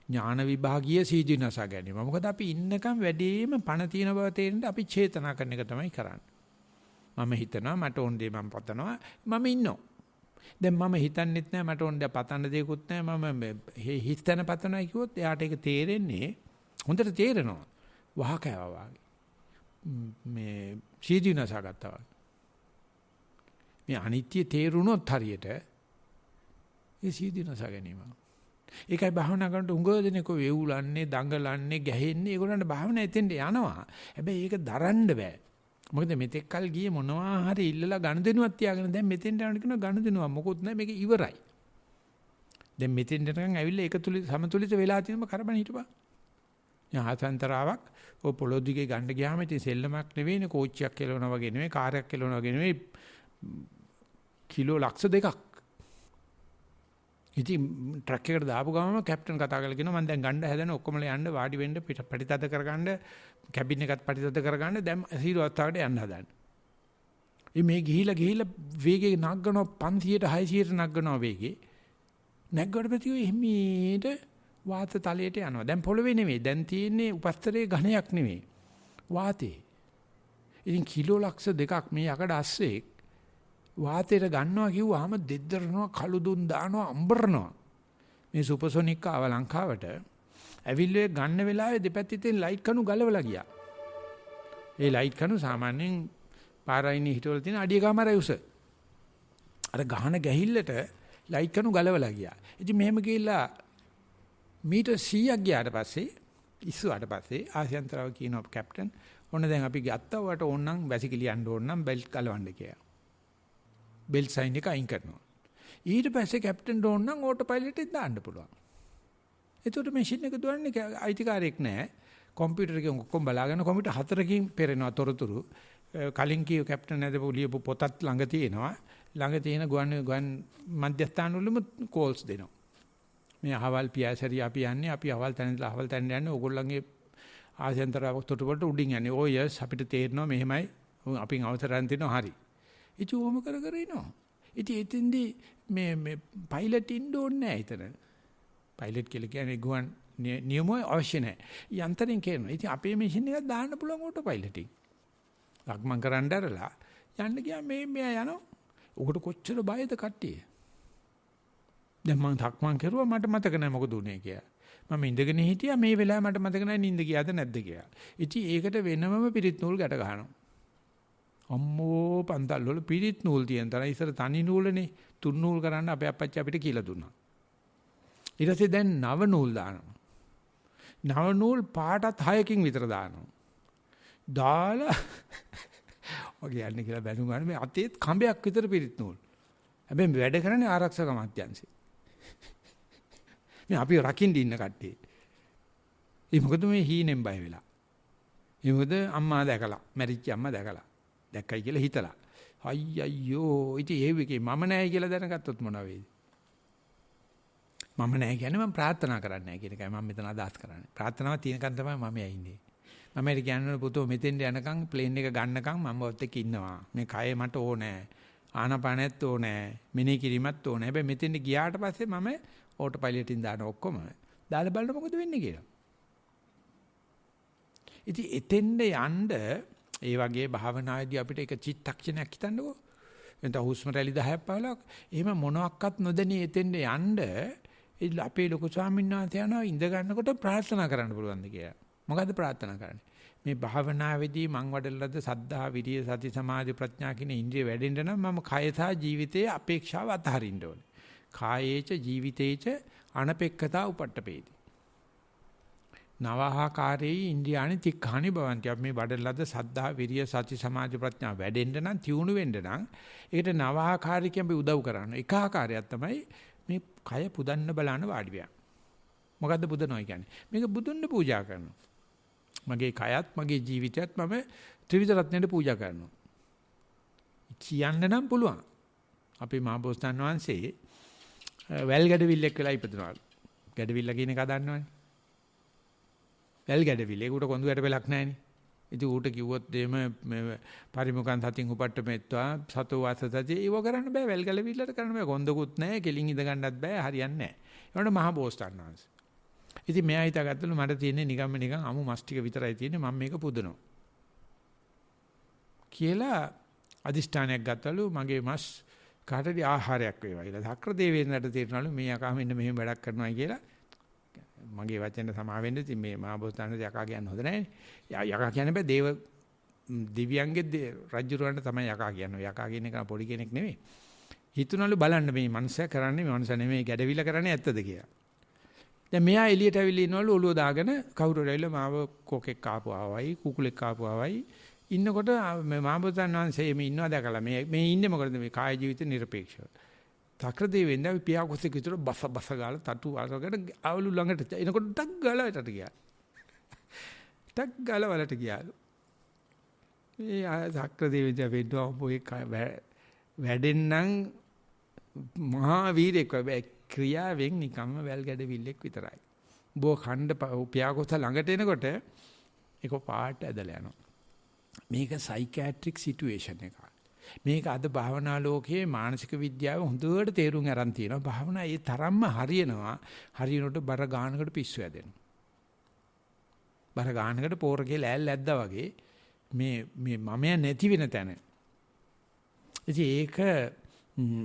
ඥාන විභාගීය සීදීනසා ගැනීම. මොකද අපි ඉන්නකම් වැඩිම පණ තියෙන බව තේරෙන්න අපි චේතනා කරන එක තමයි කරන්නේ. මම හිතනවා මට ඕන දේ මම පතනවා මම ඉන්නවා. දැන් මම හිතන්නෙත් නැහැ මට ඕන දේ පතන්න දෙයක්වත් නැහැ මම හිතන පතනවා කිව්වොත් එයාට ඒක තේරෙන්නේ හොඳට තේරෙනවා. වහ කෑවා වගේ. මේ සීදීනසා ගත්තා වගේ. මේ අනිත්‍ය තේරුණොත් හරියට ඒ සීදීනසා ගැනීම. ඒකයි භාවනා කරනකොට උඟ දෙනෙක් වේවුලන්නේ දඟලන්නේ ගැහෙන්නේ ඒගොල්ලන්ට භාවනා එතෙන්ට යනවා. හැබැයි ඒක දරන්න බෑ. මොකද මෙතෙක් කල් ගියේ මොනවා හරි ඉල්ලලා ගනුදෙනුවක් තියාගෙන දැන් මෙතෙන්ට යන කෙනා ගනුදෙනුවක් මොකොත් නැහැ මේක ඉවරයි. දැන් මෙතෙන්ට නිකන් ඇවිල්ලා ඒක තුල සමතුලිත වෙලා තියෙනම කරබන් හිටපන්. යහතන්තරාවක් ඔය පොළොව දිගේ ගන්න ගියාම ඉතින් සෙල්ලමක් නෙවෙයිනේ කෝච්චියක් කෙලවනවා වගේ නෙවෙයි කාර්යයක් කෙලවනවා වගේ නෙවෙයි කිලෝ ලක්ෂ දෙකක්. ඉතින් ට්‍රක් එකට දාපු ගමම කැප්ටන් කතා කරලා කියනවා මම දැන් ගන්න හැදෙන ඔක්කොමලා යන්න වාඩි වෙන්න පිටිතද කරගන්න කැබින් එකත් පිටිතද කරගන්න දැන් සීරුවත්තාවට යන්න හදන්න. මේ ගිහිලා වේගේ නගනවා 500ට 600ට නගනවා වේගේ. නැග්ගොඩ ප්‍රතිව හිමීට වාත තලයට යනවා. දැන් පොළවේ නෙවෙයි. දැන් තියෙන්නේ උපස්තරයේ ඝණයක් නෙවෙයි. වාතේ. ඉතින් කිලෝ ලක්ෂ දෙකක් මේ යකඩ අස්සේ වාතයට ගන්නවා කිව්වහම දෙද්දරනවා කළු දුම් දානවා අම්බරනවා. මේ සුපර්සොනික් ආව ලංකාවට ඇවිල්ලා ගන්න වෙලාවේ දෙපැත්තෙන් ලයිට් කණු ගලවලා ගියා. ඒ ලයිට් කණු සාමාන්‍යයෙන් පාරයිනේ හිටවල තියෙන අඩියකමාරයි උස. අර ගහන ගැහිල්ලට ලයිට් කණු ගලවලා ගියා. ඉතින් මෙහෙම ගිහිල්ලා මීටර් 100ක් ගියාට පස්සේ ඉස්සුවාට පස්සේ ආසියන්තරව කියනවා කැප්ටන් ඔන්න දැන් අපි ගත්තා වට ඕනනම් වැසිකිලි යන්න ඕන නම් බෙල්ට් ගලවන්න කියලා. බෙල්ට් සයින් එක අයින් කරනවා. ඊට පස්සේ කැප්ටන් ඕන නම් ඕටෝ පයිලට් එක දාන්න පුළුවන්. එතකොට මැෂින් එක දුවන්නේ අයිතිකාරයෙක් නැහැ. කම්පියුටර් එකෙන් ඔක්කොම බලාගෙන කම්පියුටර් 4කින් පෙරෙනවා තොරතුරු. කලින් කියව කැප්ටන් ඇදපු ලියපු පොතත් ළඟ තියෙනවා. ළඟ තියෙන ගුවන් මධ්‍යස්ථාන වලම කෝල්ස් දෙනවා. මේ අහවල් පියාසරිය අපි යන්නේ අපි අහවල් තැන ඉඳලා අහවල් තැනට යන්නේ ඕගොල්ලන්ගේ ආසෙන්තරාවක් තොටුපොළට උඩින් යන්නේ. ඕ යස් අපිට තේරෙනවා මෙහෙමයි අපින් අවසරයන් දෙනවා හරි. ඉතින් ඕම කර ඉනවා. ඉතින් එතෙන්දී මේ පයිලට් ඉන්න ඕනේ නැහැ එතන. පයිලට් කියලා කියන්නේ ගුවන් නියම අවශ්‍ය නැහැ. යන්ත්‍රයෙන් කරනවා. ඉතින් අපේ මැෂින් එකක් දාන්න පුළුවන් ඕටෝ පයිලට්ින්. ලක්මන් කරන්න ඇරලා යන්න ගියා මේ යනවා. උකට කොච්චර බයද කට්ටිය. දැන් මම ධක්මන් කරුවා මට මතක නැහැ මොකද උනේ කියලා. මම ඉඳගෙන හිටියා මේ වෙලාවේ මට මතක නැහැ නිින්ද ගියාද නැද්ද කියලා. ඉතින් ඒකට වෙනමම පිරිත් නූල් ගැට ගන්නවා. අම්මෝ පන්තල් වල පිරිත් නූල් තියෙන තරම් ඉස්සර තනි නූලනේ තුන් නූල් කරන්න අපේ අප්පච්චි අපිට කියලා දුන්නා. ඊට පස්සේ දැන් නව නූල් දානවා. නව නූල් පාටත් 6කින් විතර දානවා. දාලා ඔගේ යන්නේ කියලා බැලුම් ගන්න මේ අතේ කඹයක් විතර පිරිත් නූල්. හැබැයි වැඩ කරන්නේ ආරක්ෂක අමාත්‍යාංශේ. මේ අපි රකින්න ඉන්න කට්ටිය. ඒ මොකද මේ හීනෙන් බය වෙලා. ඒ මොකද අම්මා දැකලා, මැරිච්ච අම්මා දැකලා. දැක්කයි කියලා හිතලා. අයියෝ ඉතින් ඒ වෙකේ මම නැහැ කියලා දැනගත්තොත් මොනවා වෙයිද? මම නැහැ කියන්නේ මම ප්‍රාර්ථනා කරන්නේ නැහැ කියන එකයි මම මෙතන අදහස් කරන්නේ. ප්‍රාර්ථනාව තියෙනකන් තමයි මම ඇින්නේ. මම හිත කියන්නේ පුතෝ මෙතෙන්ට යනකම් ප්ලේන් එක ගන්නකම් මම ඔත් එක්ක ඉන්නවා. මේ කය මට ඕනේ. ආනපානෙත් ඕනේ. මෙනේ කිරීමත් ඕනේ. හැබැයි මෙතෙන්ට ගියාට පස්සේ මම ඕටෝ පයිලට්ින් දාන ඔක්කොම දාලා බලන්න මොකද වෙන්නේ කියලා. ඉතින් එතෙන්ද යන්න ඒ වගේ භාවනාවේදී අපිට එක චිත්තක්ෂණයක් හිතන්නකෝ. එතන හුස්ම රැලි 10ක් 15ක් එහෙම මොනවත් නොදැනී එතෙන්ද යන්න අපේ ලොකු ස්වාමීන් වහන්සේ යනවා ඉඳ ගන්නකොට ප්‍රාර්ථනා කරන්න පුළුවන්ද කියලා. මොකද්ද ප්‍රාර්ථනා කරන්නේ? මේ භාවනාවේදී මං වඩලද සද්ධා විරිය සති සමාධි ප්‍රඥා කියන ඉන්ද්‍රිය වැඩෙන්න නම් මම කය සහ ජීවිතයේ අපේක්ෂාව අතහරින්න ඕනේ. කායේච ජීවිතේච අනපෙක්ඛතා උපට්ඨපේති. නවහාකාරයේ ඉන්ද්‍රියානි තික්ඛානි භවಂತಿ. අපි මේ බඩලද සද්ධා විරිය සති සමාධි ප්‍රඥා වැඩෙන්න නම් තියුණු වෙන්න නම් ඒකට නවහාකාරිකයෙන් අපි උදව් කරන්න. එක ආකාරයක් තමයි මේ කය පුදන්න බලන්න වාඩි වෙනවා. මොකද්ද පුදනවා කියන්නේ? මේක බුදුන්න පූජා කරනවා. මගේ කයත් මගේ ජීවිතයත් මම ත්‍රිවිධ රත්නයට පූජා කරනවා. කියන්න නම් පුළුවන්. අපේ මහබෝසතාණන් වහන්සේ වැල් ගැඩවිල්ලෙක් වෙලා ඉපදුනා. ගැඩවිල්ල කියන එක දන්නවනේ. වැල් ගැඩවිල්ල. ඒකට කොඳු යට වෙලක් නැහැනේ. ඉතින් ඌට කිව්වොත් එහෙම පරිමුඛන් සතින් උපට්ඨ මෙත්වා සතෝ වාසසති ඒව කරන්න බෑ. වැල් ගැඩවිල්ලට කරන්න බෑ. කොඳකුත් නැහැ. කෙලින් ඉඳ ගන්නත් බෑ. හරියන්නේ නැහැ. ඒකට මහබෝසතාණන් වහන්සේ. ඉතින් මෙයා හිතාගත්තලු මට තියෙන්නේ නිකන් අමු මස් ටික විතරයි තියෙන්නේ. මම මේක පුදනවා. කියලා අදිෂ්ඨානයක් ගත්තලු මගේ මස් කාටද ආහාරයක් වේවා කියලා. සක්‍ර දෙවියන්ට තේරෙනවලු මේ යකා මෙන්න මෙහෙම වැඩක් කරනවා කියලා. මගේ වචෙන් සමා වෙන්න ඉතින් මේ මහබෝසතාණන් යකා කියන්න හොඳ නැහැ. යකා කියන්නේ බෑ දේව දිව්‍යංගේ රජුරවන්ට තමයි යකා කියන්නේ. යකා කියන එක පොඩි කෙනෙක් නෙමෙයි. හිතුනලු බලන්න මේ මනුස්සයා කරන්නේ මේ මනුස්සයා නෙමෙයි ගැඩවිල කරන්නේ ඇත්තද කියලා. දැන් මෙයා එළියට ඇවිල්ලා ඉන්නවලු ඔළුව දාගෙන කවුරු හරි ඇවිල්ලා මාව කොකෙක් කාපු ආවයි කුකුලෙක් කාපු ආවයි ඉන්නකොට මේ මහබෝසතාණන් වහන්සේ මේ ඉන්නවා දැකලා මේ ඉන්නේ මොකද මේ කාය ජීවිත නිර්පේක්ෂව. තක්‍රදේවෙන්ද අපි පියාකුසෙක් විතර බස ගාලා තටු අරගෙන ආවලු ළඟට එනකොට ටක් ගාලා වලට ගියා. ටක් ගාලා වලට ගියාලු. මේ තක්‍රදේවෙන්ද වෙන්නවා ඔය වැඩෙන්නම් මහා වීරෙක් වෙයි ක්‍රියාවෙන් නිකම්ම වැල් ගැඩවිල්ලෙක් විතරයි. බෝ ඛණ්ඩ පියාකුස ළඟට එනකොට ඒක පාට ඇදලා යනවා. මේක සයිකියාට්‍රික් සිටුේෂන් එකක්. මේක අද භාවනා ලෝකයේ මානසික විද්‍යාව හොඳට තේරුම් අරන් තියෙනවා. භාවනා ඒ තරම්ම හරියනවා. හරියනකොට බර ගානකට පිස්සු ඇදෙනවා. බර ගානකට පෝරකේ ලෑල් ඇද්දා වගේ මේ මමයා නැති වෙන තැන. ඉතින් ඒක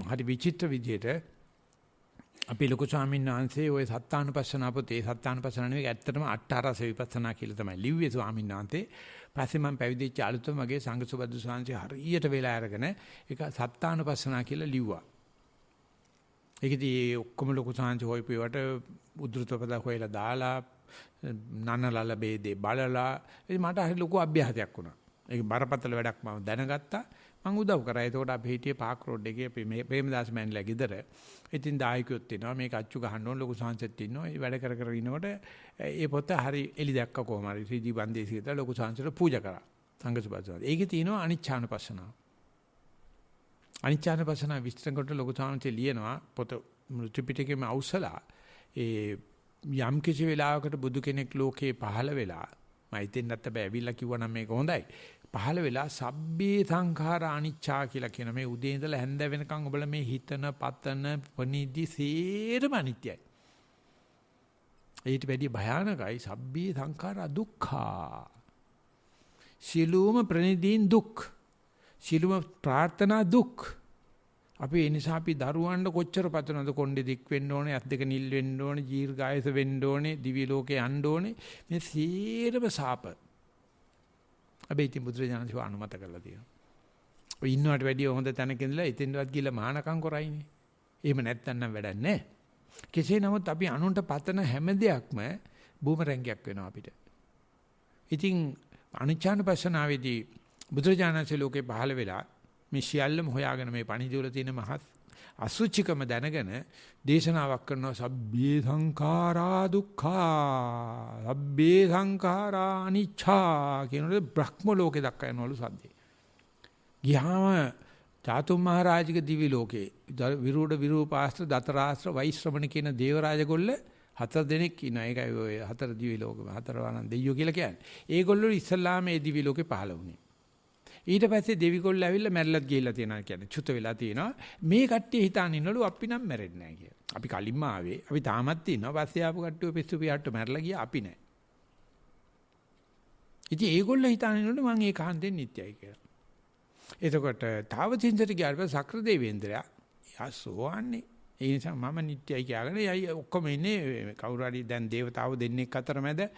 හරි විචිත්‍ර විදියට අපි ලොකු ස්වාමීන් වහන්සේ ওই සත්තානුපස්සනා පොතේ සත්තානුපස්සනා නෙවෙයි ඇත්තටම අට්ඨාරස විපස්සනා කියලා තමයි ලිව්වේ ස්වාමීන් වහන්සේ. පස්සේ මම පැවිදිච්ච අලුතම මගේ සංඝ සුබද්ද ස්වාමීන් හරියට වෙලා අරගෙන ඒක සත්තානුපස්සනා කියලා ලිව්වා. ඒකදී ඔක්කොම ලොකු ස්වාමීන් හොයපුවට උද්දෘතපද හොයලා දාලා නනලල බේදේ බලලා ඉතින් මට හරි ලොකු අභ්‍යාසයක් වුණා. ඒක බරපතල වැඩක් මම දැනගත්තා. මම උදව් කරා. එතකොට අපි හිටියේ පාක් රෝඩ් එකේ අපි මේ ප්‍රේමදාස මෑන්ලා ගෙදර. ඉතින් දායකයොත් ඉන්නවා. මේක අච්චු ගහන්න ඕන ලොකු සංසෙත් ඉන්නවා. ඒ වැඩ කර ඉනකොට ඒ පොත හරි එලි දැක්ක කොහම හරි ශ්‍රීජී බන්දේසි කියලා ලොකු සංසෙට පූජා කරා. සංඝසුබාසන. ඒකේ තියෙනවා අනිච්ඡානුපස්සනාව. අනිච්ඡානුපස්සනාව විස්තර කොට ලොකු සංසෙත් ලියනවා පොත ත්‍රිපිටකයේම අවසලා ඒ යම් කිසි වෙලාවකට බුදු කෙනෙක් ලෝකේ පහළ වෙලා මම හිතෙන්නත් බෑ ඇවිල්ලා කිව්වනම් මේක හොඳයි. පහළ වෙලා සබ්බේ සංඛාර අනිච්චා කියලා කියන මේ උදේ ඉඳලා හැන්ද වෙනකන් ඔබලා මේ හිතන පතන පනිදි සේරම අනිත්‍යයි. ඊට වැඩි භයානකයි සබ්බේ සංඛාර දුක්ඛා. සියලුම ප්‍රනිදීන් දුක්. සියලුම ප්‍රාර්ථනා දුක්. අපි ඒ නිසා අපි දරුවන්ට කොච්චර පතනද කොණ්ඩේ දික් වෙන්න ඕනේ, අත් දෙක නිල් වෙන්න ඕනේ, දීර්ඝායස වෙන්න ඕනේ, දිවි ලෝකේ යන්න ඕනේ. මේ සේරම සාප. අපි ඉතින් බුදුරජාණන්සේ අනුමත කරලා තියෙනවා. ඔය ඉන්නවට වැඩිය හොඳ තැනක ඉඳලා ඉතින්වත් ගිහලා මහානකම් කරයිනේ. එහෙම නැත්තම් නම් වැඩක් නැහැ. කෙසේ නමුත් අපි අනුන්ට පතන හැම දෙයක්ම බූමරැංගයක් වෙනවා අපිට. ඉතින් අනිච්ඡානුපස්සනාවේදී බුදුරජාණන්සේ ලෝකේ පහළ වෙලා මේ සියල්ලම හොයාගෙන මේ පණිජුවල තියෙන මහත් අසුචිකම දැනගෙන දේශනාවක් කරනවා සබ්බේ සංඛාරා දුක්ඛා සබ්බේ සංඛාරා අනිච්චා කියනකොට බ්‍රහ්ම ලෝකේ දක්වා යනවලු සද්දේ. ගියාම චාතුම් මහරජික දිවි ලෝකේ විරූඪ විරූපාස්ත්‍ර දතරාස්ත්‍ර වෛශ්‍රමණ කියන දේවරාජගොල්ල 4 දෙනෙක් ඉන්නවා. ඒකයි ඔය 4 දිවි ලෝකෙම 4 වරන් දෙයියෝ කියලා කියන්නේ. ඒගොල්ලෝ ඉස්සල්ලාම මේ දිවි ලෝකේ පහළ වුණේ. ඊට පස්සේ දෙවිගොල්ලෝ ඇවිල්ලා මැරලත් ගිහිල්ලා තියෙනවා කියන්නේ චුත වෙලා තියෙනවා. මේ කට්ටිය හිතාන ඉන්නලු අපි නම් මැරෙන්නේ නැහැ කියලා. අපි කලින්ම ආවේ. අපි තාමත් ඉන්නවා. පස්සේ ආපු කට්ටිය පිස්සු පියාට මැරලා ගියා අපි නැහැ. ඉතින් ඒගොල්ලෝ හිතාන ඉන්නලු මං ඒකාන්තයෙන් නිට්ටයයි කියලා. එතකොට තාවතින්සට ගියාට පස්සේ සක්‍ර දෙවේන්ද්‍රයා යසෝවන්නේ. ඒ නිසා මම නිට්ටයයි කියලාගෙන යයි ඔක්කොම ඉන්නේ කවුරු හරි දැන් දේවතාවෝ දෙන්නෙක් අතර මැද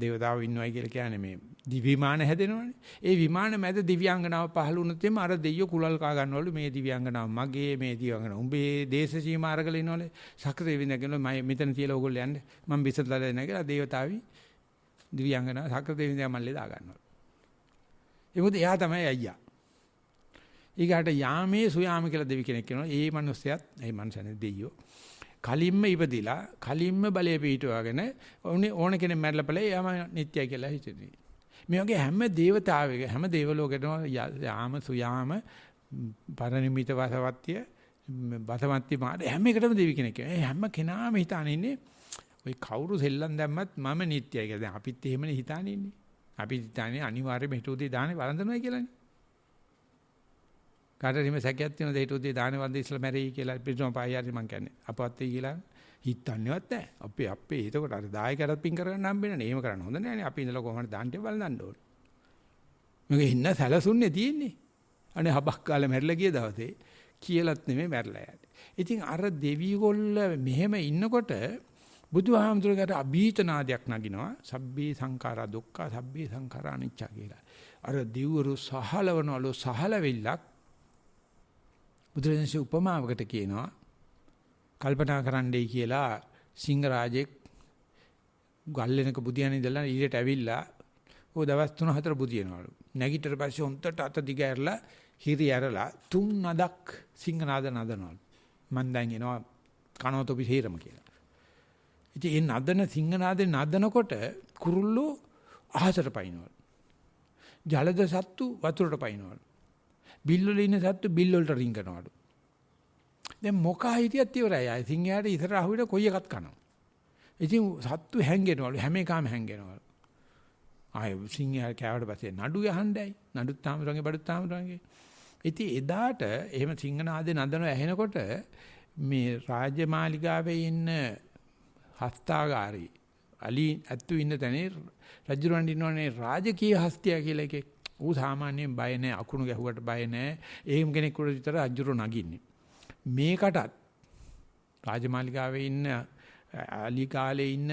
දේවතාවෝ ඉන්නවයි කියලා කියන්නේ මේ දිවිමාන හැදෙනවනේ. ඒ විමාන මැද දිව්‍යාංගනාව පහළ වුණොත් එimhe අර දෙයියෝ කුලල් කා ගන්නවලු මේ දිව්‍යාංගනාව මගේ මේ දිව්‍යාංගනාව උඹේ දේශ සීමා අරගෙන ඉන්නවලු. සක්‍ර දෙවිඳගෙන මම මෙතන තියලා ඕගොල්ලෝ යන්නේ. මම විසඳලා දෙන්න කියලා දේවතාවි දිව්‍යාංගනා සක්‍ර දෙවියන් මල්ලේ දා ගන්නවා. ඒ මොකද එයා තමයි අයියා. ඊගාට යාමේ සුයාම කියලා දෙවි කෙනෙක් කියනවා. ඒ මිනිස්සයත් ඒ මනුස්සයනේ දෙයියෝ. කලින්ම ඉපදිලා කලින්ම බලය පිටවගෙන ඕන කෙනෙක් මැරලා ඵලයි යාම නිට්ටයයි කියලා හිතෙන්නේ. මේ වගේ හැම දේවතාවෙක හැම දේවලෝකෙටම යාම සුයාම පරිනිමිත වසවත්ය වසවත්ති මාද හැම එකටම දෙවි කෙනෙක්. හැම කෙනාම හිතාන ඉන්නේ ඔය කවුරු සෙල්ලම් දැම්මත් මම නිට්ටයයි කියලා. දැන් අපිත් එහෙමනේ හිතාන ඉන්නේ. අපි හිතන්නේ අනිවාර්යයෙන්ම හිතුවදී දාන්නේ වළඳනවා කියලානේ. කාටරිම සැකයක් තියෙන දෙහිතුවදී දාන්නේ වළඳ ඉස්සලා මැරෙයි කියලා පිටුම පායියාරි මං කියන්නේ. අපවත් වෙයි කියලා හිතන්නේවත් නැහැ. අපේ එතකොට අර දායකයන්ට පින් කරගන්න හම්බෙන්නේ නැහැ. එහෙම කරන්න හොඳ නැහැනේ. අපි ඉඳලා කොහොමද දාන්නේ බලන්න ඕනේ. මේක ඉන්න සැලසුන්නේ තියෙන්නේ. අනේ හබක් කාලේ මැරිලා ගිය දවසේ කියලාත් නෙමෙයි මැරිලා යන්නේ. ඉතින් අර දෙවිගොල්ල මෙහෙම ඉන්නකොට බුදුහාමුදුරකට අභීතනාදයක් නගිනවා. සබ්බේ සංඛාරා දුක්ඛ සබ්බේ සංඛාරා අනිච්ච කියලා. අර දිවුරු සහලවනවලු සහලවිල්ලක් බුදුරජාණන්සේ උපමාවකට කියනවා. කල්පනා කරන්නයි කියලා සිංහ රාජෙක් ගල්ලෙනක බුදියන ඉඳලා ඊට ඇවිල්ලා ਉਹ දවස් 3-4 බුදියනවලු. නැගිටතර පස්සේ උන්ට අත දිග ඇරලා හිරි ඇරලා 3 නදක් සිංහනාද නදනවලු. මන් දැන් එනවා කනෝතොපි හේරම කියලා. ඉතින් මේ නදන සිංහනාදේ නදනකොට කුරුල්ලෝ අහසට පයින්නවලු. ජලද සත්තු වතුරට පයින්නවලු. බිල්වල ඉන්න සත්තු බිල් වලට රිංගනවලු. දැන් මොකා හිටියත් ඉවරයි. ආයි සිංහයාට ඉතර අහුවෙන කොයි එකක් කනවා. ඉතින් සත්තු හැංගෙනවලු හැම එකම හැංගෙනවලු. ආයි සිංහයා කෑවට පස්සේ නඩු යහන්නයි. නඩුත් තාමරංගේ බඩුත් තාමරංගේ. ඉතින් එදාට එහෙම සිංහනාදේ නදන ඇහෙනකොට මේ රාජමාලිගාවේ ඉන්න හස්තාගාරී අලි ඇත්තු ඉන්න තැනේ රජුරන් ඉන්නවනේ රාජකීය හස්තිය කියලා එකෙක්. ඌ සාමාන්‍යයෙන් බය නැහැ අකුණු ගැහුවට බය නැහැ. එහෙම කෙනෙකුට විතර රජුරෝ නගින්නේ. මේකටත් රාජමාලිගාවේ ඉන්න අලි කාලේ ඉන්න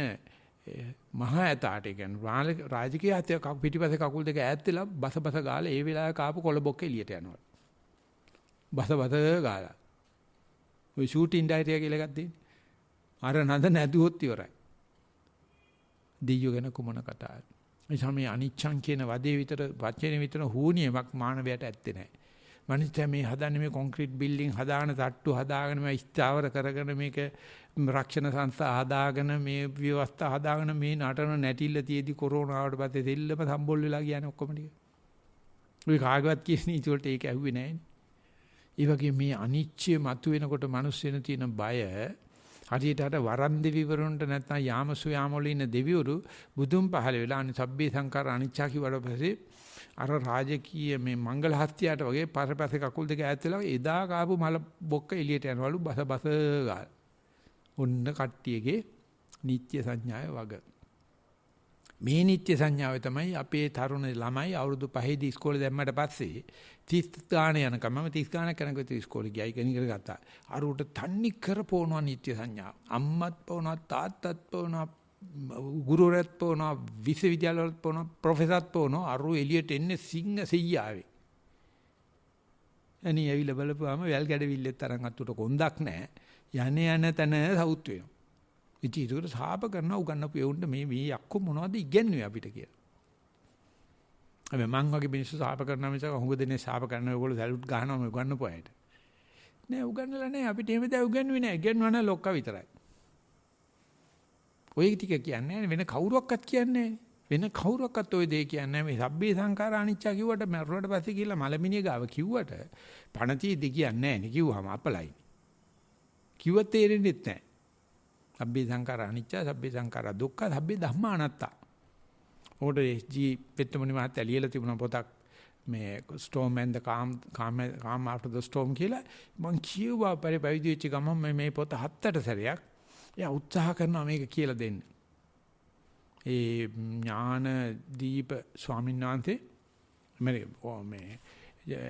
මහා ඇතාට කියන්නේ රාජකීය හස්තිය පිටිපස්සේ කකුල් දෙක ඈත් වෙලා බසබස ගාලා ඒ වෙලාවේ කාපු කොළබොක්ක එළියට යනවා. බසබස ගාලා. ඔය ෂූටින් ඩයරියා කියලා එකක් තියෙන්නේ. අර නද නැදුවොත් ඉවරයි. දෙයියෝ ගැන කුමන කතාවද? මේ සමේ අනිච්ඡං කියන වදේ විතර වචනේ විතර හුනියමක් මානවයට ඇත්තේ නැහැ. මනිට මේ හදන්නේ මේ කොන්ක්‍රීට් බිල්ඩින් හදාන තට්ටු හදාගෙන මේ ස්ථාවර කරගෙන මේක රක්ෂණ සංස්ථා හදාගෙන මේ ව්‍යවස්ථා හදාගෙන මේ නටන නැටිල්ල තියේදී කොරෝනාවට පස්සේ දෙල්ලම සම්බොල් වෙලා කියන්නේ ඔක්කොම ටික. ඔය කාගවත් කියන්නේ ඒකට ඒක ඇහුවේ නැහැ. ඒ වගේ මේ අනිච්චය මතුවෙනකොට මිනිස්සුෙන තියෙන බය හරියට අර වරන් දෙවිවරුන්ට නැත්නම් යාමසු යාමවල ඉන්න දෙවිවරු බුදුන් පහල වෙලා අනිසබ්බේ සංකාර අනිච්චා කිව්වට පස්සේ අර රාජකීය මේ මංගල හස්තියට වගේ පරපැසේ කකුල් දෙක ඈත් වෙලා එදා කාපු මල බොක්ක එළියට යනවලු බස ගාල. ඔන්න කට්ටියගේ නිත්‍ය සංඥාය වග. මේ නිත්‍ය සංඥාව තමයි අපේ තරුණ ළමයි අවුරුදු 5දී ඉස්කෝලේ දැම්මට පස්සේ 30 ගාන යනකම් මම 30 ගානක් යනකොට ඉස්කෝලේ ගියයි කෙනෙක් ගත්තා. අර උට තන්නි කර පොනවා නිත්‍ය සංඥාව. අම්මත් පොනවා තාත්තත් පොනවා ගුරුවරයෙක් පොනවා විශ්වවිද්‍යාලවලත් පොනවා ප්‍රොෆෙසර්ත් පොනවා අරු එළියට එන්නේ සිංහ සෙයියාවේ. එනි ඇවිල්ලා බලපුවාම වැල් ගැඩවිල්ලෙත් තරම් අතුට කොන්දක් නැහැ. යන්නේ යන තැන සවුත් වෙනවා. ඉතින් ඒකට සාප කරනවා උගන්නපු එවුන්ට මේ යක්කු මොනවද ඉගෙනුවේ අපිට කියලා. හැබැයි මං වගේ මිනිස්සු සාප කරනවා මිසක හුඟ දෙනේ සාප කරනවා ඒගොල්ලෝ සැලුට් ගහනවා මේ උගන්නපු අයට. නෑ උගන්නලා නෑ අපිට එහෙම දැන් උගන්වන්නේ නෑ. ඉගෙනුවා නම් ලොක්කා විතරයි. ඔය ටික කියන්නේ වෙන කවුරක්වත් කියන්නේ වෙන කවුරක්වත් ඔය දේ කියන්නේ මේ සබ්බේ සංඛාර අනිච්චා කිව්වට මරුණට පස්සේ කියලා මලමිනිය ගාව කිව්වට පණතියෙදි කියන්නේ නෑ නේ කිව්වම අපලයි. කිව්වත් තේරෙන්නේ නැහැ. සබ්බේ සංඛාර අනිච්චා සබ්බේ සංඛාර දුක්ඛ සබ්බේ ධම්මා අනාත්තා. ඕකට ජී පෙත්තමනි මහත්තයා ලියලා තිබුණ පොතක් මේ storm and the calm after the storm කියලා මං කියුවා පරිපවිදි වෙච්ච ගමන් මේ පොත 7-8 සැරයක් එයා උත්සාහ කරනවා මේක කියලා දෙන්න. ඒ ඥානදීප ස්වාමීන් වහන්සේ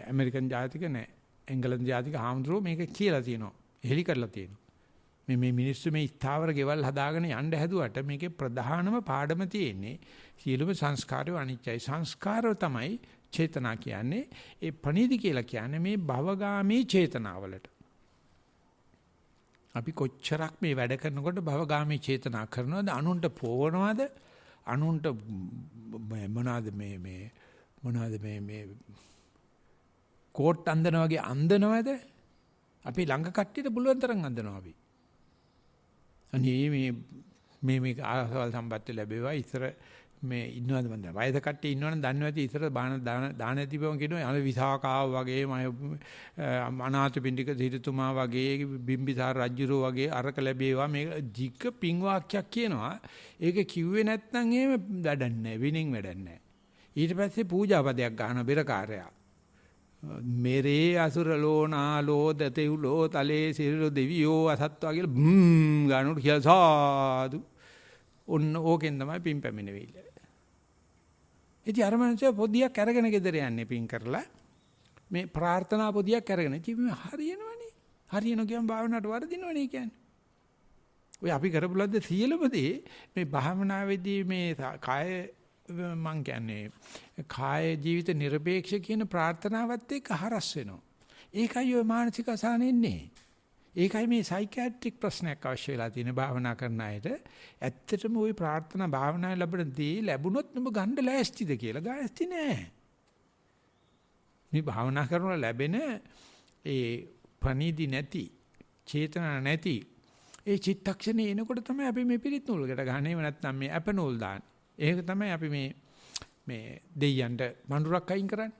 ඇමරිකන් ජාතික නෑ එංගලන්ත ජාතික හාමුදුරුවෝ මේක කියලා තියෙනවා. හෙලි කරලා තියෙනවා. මේ මිනිස්සු මේ ස්ථාවර ගෙවල් හදාගෙන යන්න හැදුවට මේකේ ප්‍රධානම පාඩම තියෙන්නේ සියලුම සංස්කාරය අනිත්‍යයි. සංස්කාරය තමයි චේතනා කියන්නේ. ඒ පණිදි කියලා කියන්නේ මේ භවගාමී චේතනාවලට. අපි කොච්චරක් මේ වැඩ කරනකොට භවගාමී චේතනා කරනවද? අනුන්ට පොවනවද? අනුන්ට මොනවාද මේ කෝට් අන්දන වගේ අන්දනවද? අපි ළඟ කට්ටියට පුළුවන් තරම් අන්දනවා අපි. අනේ මේ ආසවල් සම්පත්තිය ලැබේවා ඉතර මේ ඉන්නවද මන්ද වයස කට්ටිය ඉන්නවනම් දන්නව ඇති ඉතර දාන ඇතිවම කියනවා අර විසාකාව වගේ අනාථපිණ්ඩික සිටුතුමා වගේ බිම්බිසාර රජුරෝ වගේ අරක ලැබේවා මේක ධික පිං වාක්‍යයක් කියනවා. ඒක කිව්වේ නැත්නම් එහෙම වැඩක් නැහැ විනින් වැඩක් නැහැ. ඊට පස්සේ පූජාපදයක් ගන්න බෙරකාරයා මෙරේ අසුර ලෝනාලෝ දතෙව්ලෝ තලේ සිරිලෝ දෙවියෝ අසත්වා කියලා ගානට කියලා සාදු ඔන්න ඕකෙන් තමයි පින් පැමිණෙවිල. ඉතින් අර මනුස්සයා පොදියක් අරගෙන ගෙදර යන්නේ පින් කරලා මේ ප්‍රාර්ථනා පොදියක් අරගෙන. ඉතින් මේ හරියනවනේ. හරියන කියන් භාවනාවට වර්ධිනවනේ කියන්නේ. ඔය අපි කරපුලද්ද සියලුමදී මේ භාවනාවේදී මේ කාය මං කියන්නේ කාය ජීවිත নিরপেক্ষ කියන ප්‍රාර්ථනාවත් එක්ක හරස් වෙනවා. ඒකයි ඔය මානසික අසහන එන්නේ. ඒකයි මේ සයිකියාට්‍රික් ප්‍රශ්නයක් අවශ්‍ය වෙලා තියෙන භාවනා කරන අයට. ඇත්තටම ওই ප්‍රාර්ථනා භාවනාවේ ලැබෙන දේ ලැබුණොත් නුඹ ගන්න ලෑස්තිද කියලා ගාස්ති නෑ. මේ භාවනා කරනකොට ලැබෙන ඒ ප්‍රනීති නැති, චේතනා නැති ඒ චිත්තක්ෂණේ එනකොට තමයි අපි මේ පිරිත් නූලකට ගහන්නේ. එහෙම නැත්නම් මේ අප නූල් දාන්නේ. ඒක තමයි අපි මේ දෙයයන්ට මඬුරක් අයින් කරන්නේ.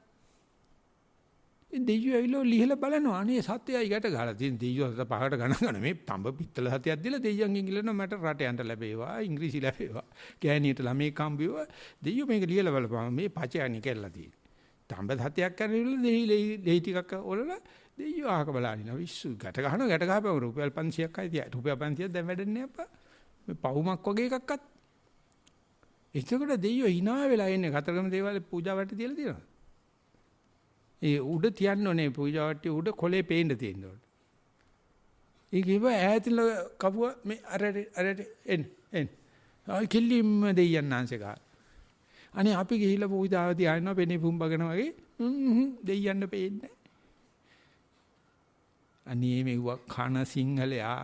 ඉතින් දෙයියෝ ඇවිල්ලා ලිහලා බලනවා අනේ සත්‍යයයි ගැට ගහලා තියෙන දෙයියෝ හත පහකට ගණන් මේ තඹ පිත්තල සතියක් දීලා දෙයියන්ගෙන් ඉල්ලනවා මට රටයන්ට ලැබේවා ඉංග්‍රීසි ලැබේවා ගෑණියට ළමයි කම්බියෝ දෙයියෝ මේක ලියලා බලපන් මේ පචයනි කියලා තියෙන්නේ. තඹ සතියක් කරලා දෙයි ටිකක් ඔලලා දෙයියෝ ආක බලනිනවා විශ්සු ගැට ගහනවා ගැට ගහපුවම රුපියල් 500ක්යි තියා රුපියල් 500ක් දැන් වැඩන්නේ අප්පා මේ පවුමක් වගේ එකක්වත්. එතකොට දෙයියෝ hina වෙලා ඉන්නේ කතරගම දේවාලේ පූජාවට තියලා තියෙනවා. ඒ උඩ තියන්න ඕනේ පූජාවට උඩ කොලේ පේන්න තියෙන්න ඕනේ. ඒ කිව්ව ඈතින් කපුව මේ අර එන්න. ආයි කිල්ලිම දෙයියන් ආංශේ ගා. අනේ අපි ගිහිල්ලා පූජාව තියානවා පෙනේ පුම්බගෙන වගේ දෙයියන්න පේන්නේ. අනේ මෙව්ව කන සිංහලයා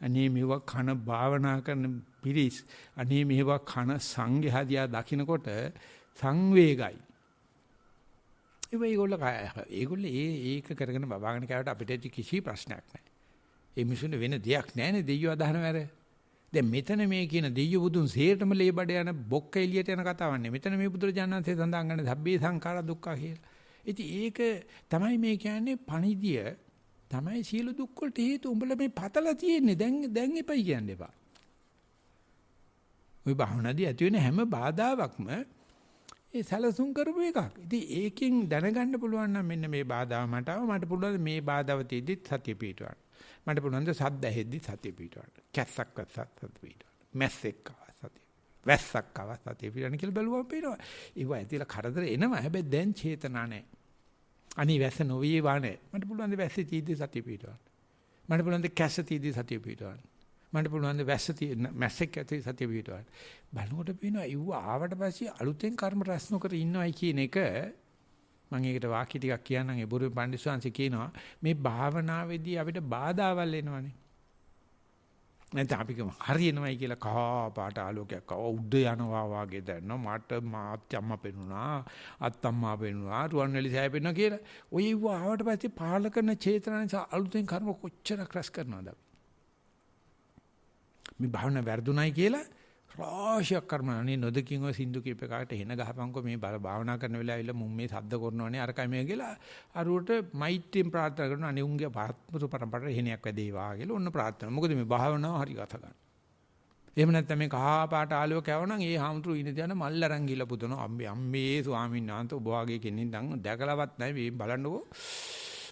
අනේ මෙව්ව කන භාවනා කරන පිරිස් අනේ මෙව්ව කන සංඝයා දකින්නකොට සංවේගයි. ඒගොල්ලෝ ඒක කරගෙන බබාගෙන කෑවට අපිට කිසි ප්‍රශ්නයක් නැහැ. ඒ මිනිසුන්ට වෙන දෙයක් නැහැනේ දෙයියෝ අදහන වැර. දැන් මෙතන මේ කියන දෙයියෝ බුදුන් සේරටම ලේබඩ යන බොක්ක එළියට යන කතාවක් නෙමෙයි. මෙතන මේ බුදුරජාණන්සේ සඳහන් කරන සබ්බේ සංඛාර දුක්ඛ කියලා. ඉතින් ඒක තමයි මේ කියන්නේ පණිදිය තමයි සියලු දුක් වලට හේතු. උඹලා මේ පතලා තියෙන්නේ දැන් එපයි කියන්න එපා. ওই භාවනාදී ඇති වෙන හැම බාධාවක්ම ඒ සැලසුම් කරපු එකක්. ඉතින් ඒකෙන් දැනගන්න පුළුවන් නම් මෙන්න මේ බාධාව මට ආව මට පුළුවන් මේ බාධාව තියෙද්දිත් සතිය පිටවන්න. මට පුළුවන් ද සද්ද ඇහෙද්දිත් සතිය පිටවන්න. කැස්සක් වැස්සක් සතිය පිටවන්න. මැස්සෙක් ආව සතිය. වැස්සක් ආව සතිය පිටවන්න කියලා බැලුවම පේනවා. ඒව ඇතිලා කරදර එනවා. හැබැයි දැන් චේතනා නැහැ. අනි වැස්ස නොවියේ වානේ. මට පුළුවන් ද වැස්සේ තියෙද්දි සතිය පිටවන්න. මට පුළුවන් ද කැස්ස තියෙද්දි සතිය පිටවන්න. මට පුළුවන් ද වැස්ස මැස්සෙක් ඇති සතිය පිටවන්න. බලනකොට පේනවා ඉව ආවට පස්සේ අලුතෙන් කර්ම රැස් නොකර ඉන්නවයි කියන එක මම ඒකට වාක්‍ය ටිකක් කියන්නම්. ඒ බුරු පඬිස්සංශ කියනවා මේ භාවනාවේදී අපිට බාධාවල් එනවනේ. නැත්නම් අපි හරියනවයි කියලා කහා පාට ආලෝකයක් උඩ යනවා වාගේ දැනනවා මට මාත්‍යම්ම පෙනුණා අත්තම්මා පෙනුණා රුවන්වැලි සෑය පෙනුණා කියලා. ඔය ඉව ආවට පස්සේ පාල කරන චේතනා නිසා අලුතෙන් කර්ම කොච්චර රැස් කරනවද අපි? මේ භාවනා වැරදුණයි කියලා රාශියක් කර්මනේ නොදකින් ඔය සින්දු කීප එකකට එන ගහපන්කෝ මේ භාවනා කරන වෙලාවෙilla මුම් මේ සද්ද කරනවනේ අරකයි මේ කියලා අරුවට මෛත්‍රියෙන් ප්‍රාර්ථනා කරනවා අනේ උන්ගේ පාත්මතු පරම්පරාවට එහෙණයක් වැදේවා කියලා ඔන්න ප්‍රාර්ථනා. මොකද මේ භාවනාව හරි ගත ගන්න. එහෙම නැත්නම් මේ කහා පාට ආලෝක යවනම් ඒ හාමුදුරු ඉන්න තියන මල් අරන් ගිහලා පුදනවා අම්මේ ස්වාමීන් වහන්සේ ඔබ වගේ කෙනෙක් නම් දැකලවත් නැහැ මේ බලන්නකෝ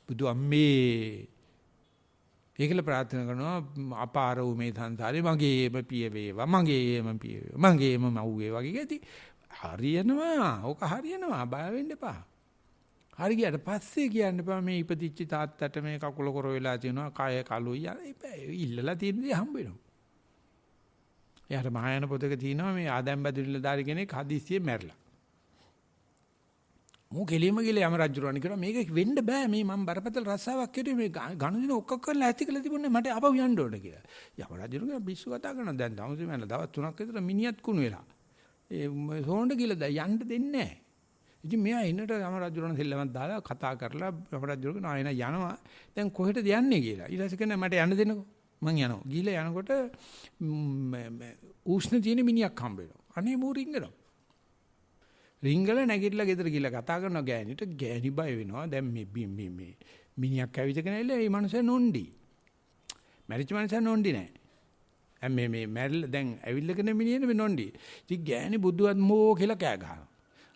බුදු අම්මේ ඒකල ප්‍රාර්ථනා කරනවා අපාර වූ මේ සංසාරේ මගේම පිය වේවා මගේම පිය වේවා මගේම මව් වේවා වගේ හරියනවා. ඕක හරියනවා බය වෙන්න එපා. හරි ගියට පස්සේ කියන්න එපා මේ ඉපදිච්ච තාත්තට මේ කකුල කොර වෙලා තියෙනවා කය කලුයි ඉල්ලලා තියෙන දේ හම්බ වෙනවා. එයාට මහායාන පොතක තියෙනවා මේ ආදම් බැදුරිල්ල දාරි කෙනෙක් හදිස්සියේ මැරිලා. මෝ කෙලියම ගිල යම රජුරවණි කරා මේක වෙන්න බෑ මේ මම බරපතල රස්සාවක් කෙරුවේ මේ ගණුදින ඔක්කොක් කරලා ඇති කියලා තිබුණේ මට අපව යන්න ඕන කියලා. යම රජුරණ බිස්සු කතා කරනවා දැන් දවසේ මම දවස් 3ක් විතර මිනිහත් කුණු වෙලා. ඒ සෝණ්ඩ කියලා යන්න දෙන්නේ නැහැ. ඉතින් මෙයා ඉන්නට යම රජුරණ සෙල්ලමක් දාලා කතා කරලා යම රජුරණ ආයෙන යනවා. දැන් කොහෙටද යන්නේ කියලා. ඊට පස්සේ කියනවා මට යන්න දෙන්නකෝ. මං යනවා. ගිහලා යනකොට උෂ්ණ තියෙන මිනිහක් හම්බ වෙනවා. අනේ මූ රිංගනවා. රිංගල නැගිටලා ගෙදර ගිහලා කතා කරනවා ගෑණිට. ගෑණි බය වෙනවා. දැන් මේ මිනිහක් ඇවිදගෙන ඇවිල්ලා මේ මනුස්සයා නොණ්ඩි. මැරිච්ච මනුස්සයා නොණ්ඩි නෑ. මේ මැරිලා දැන් ඇවිල්ලාගෙන මිනිහනේ මේ නොණ්ඩි. ඉතින් ගෑණි බුදුවත් මෝ කියලා කෑ ගහනවා.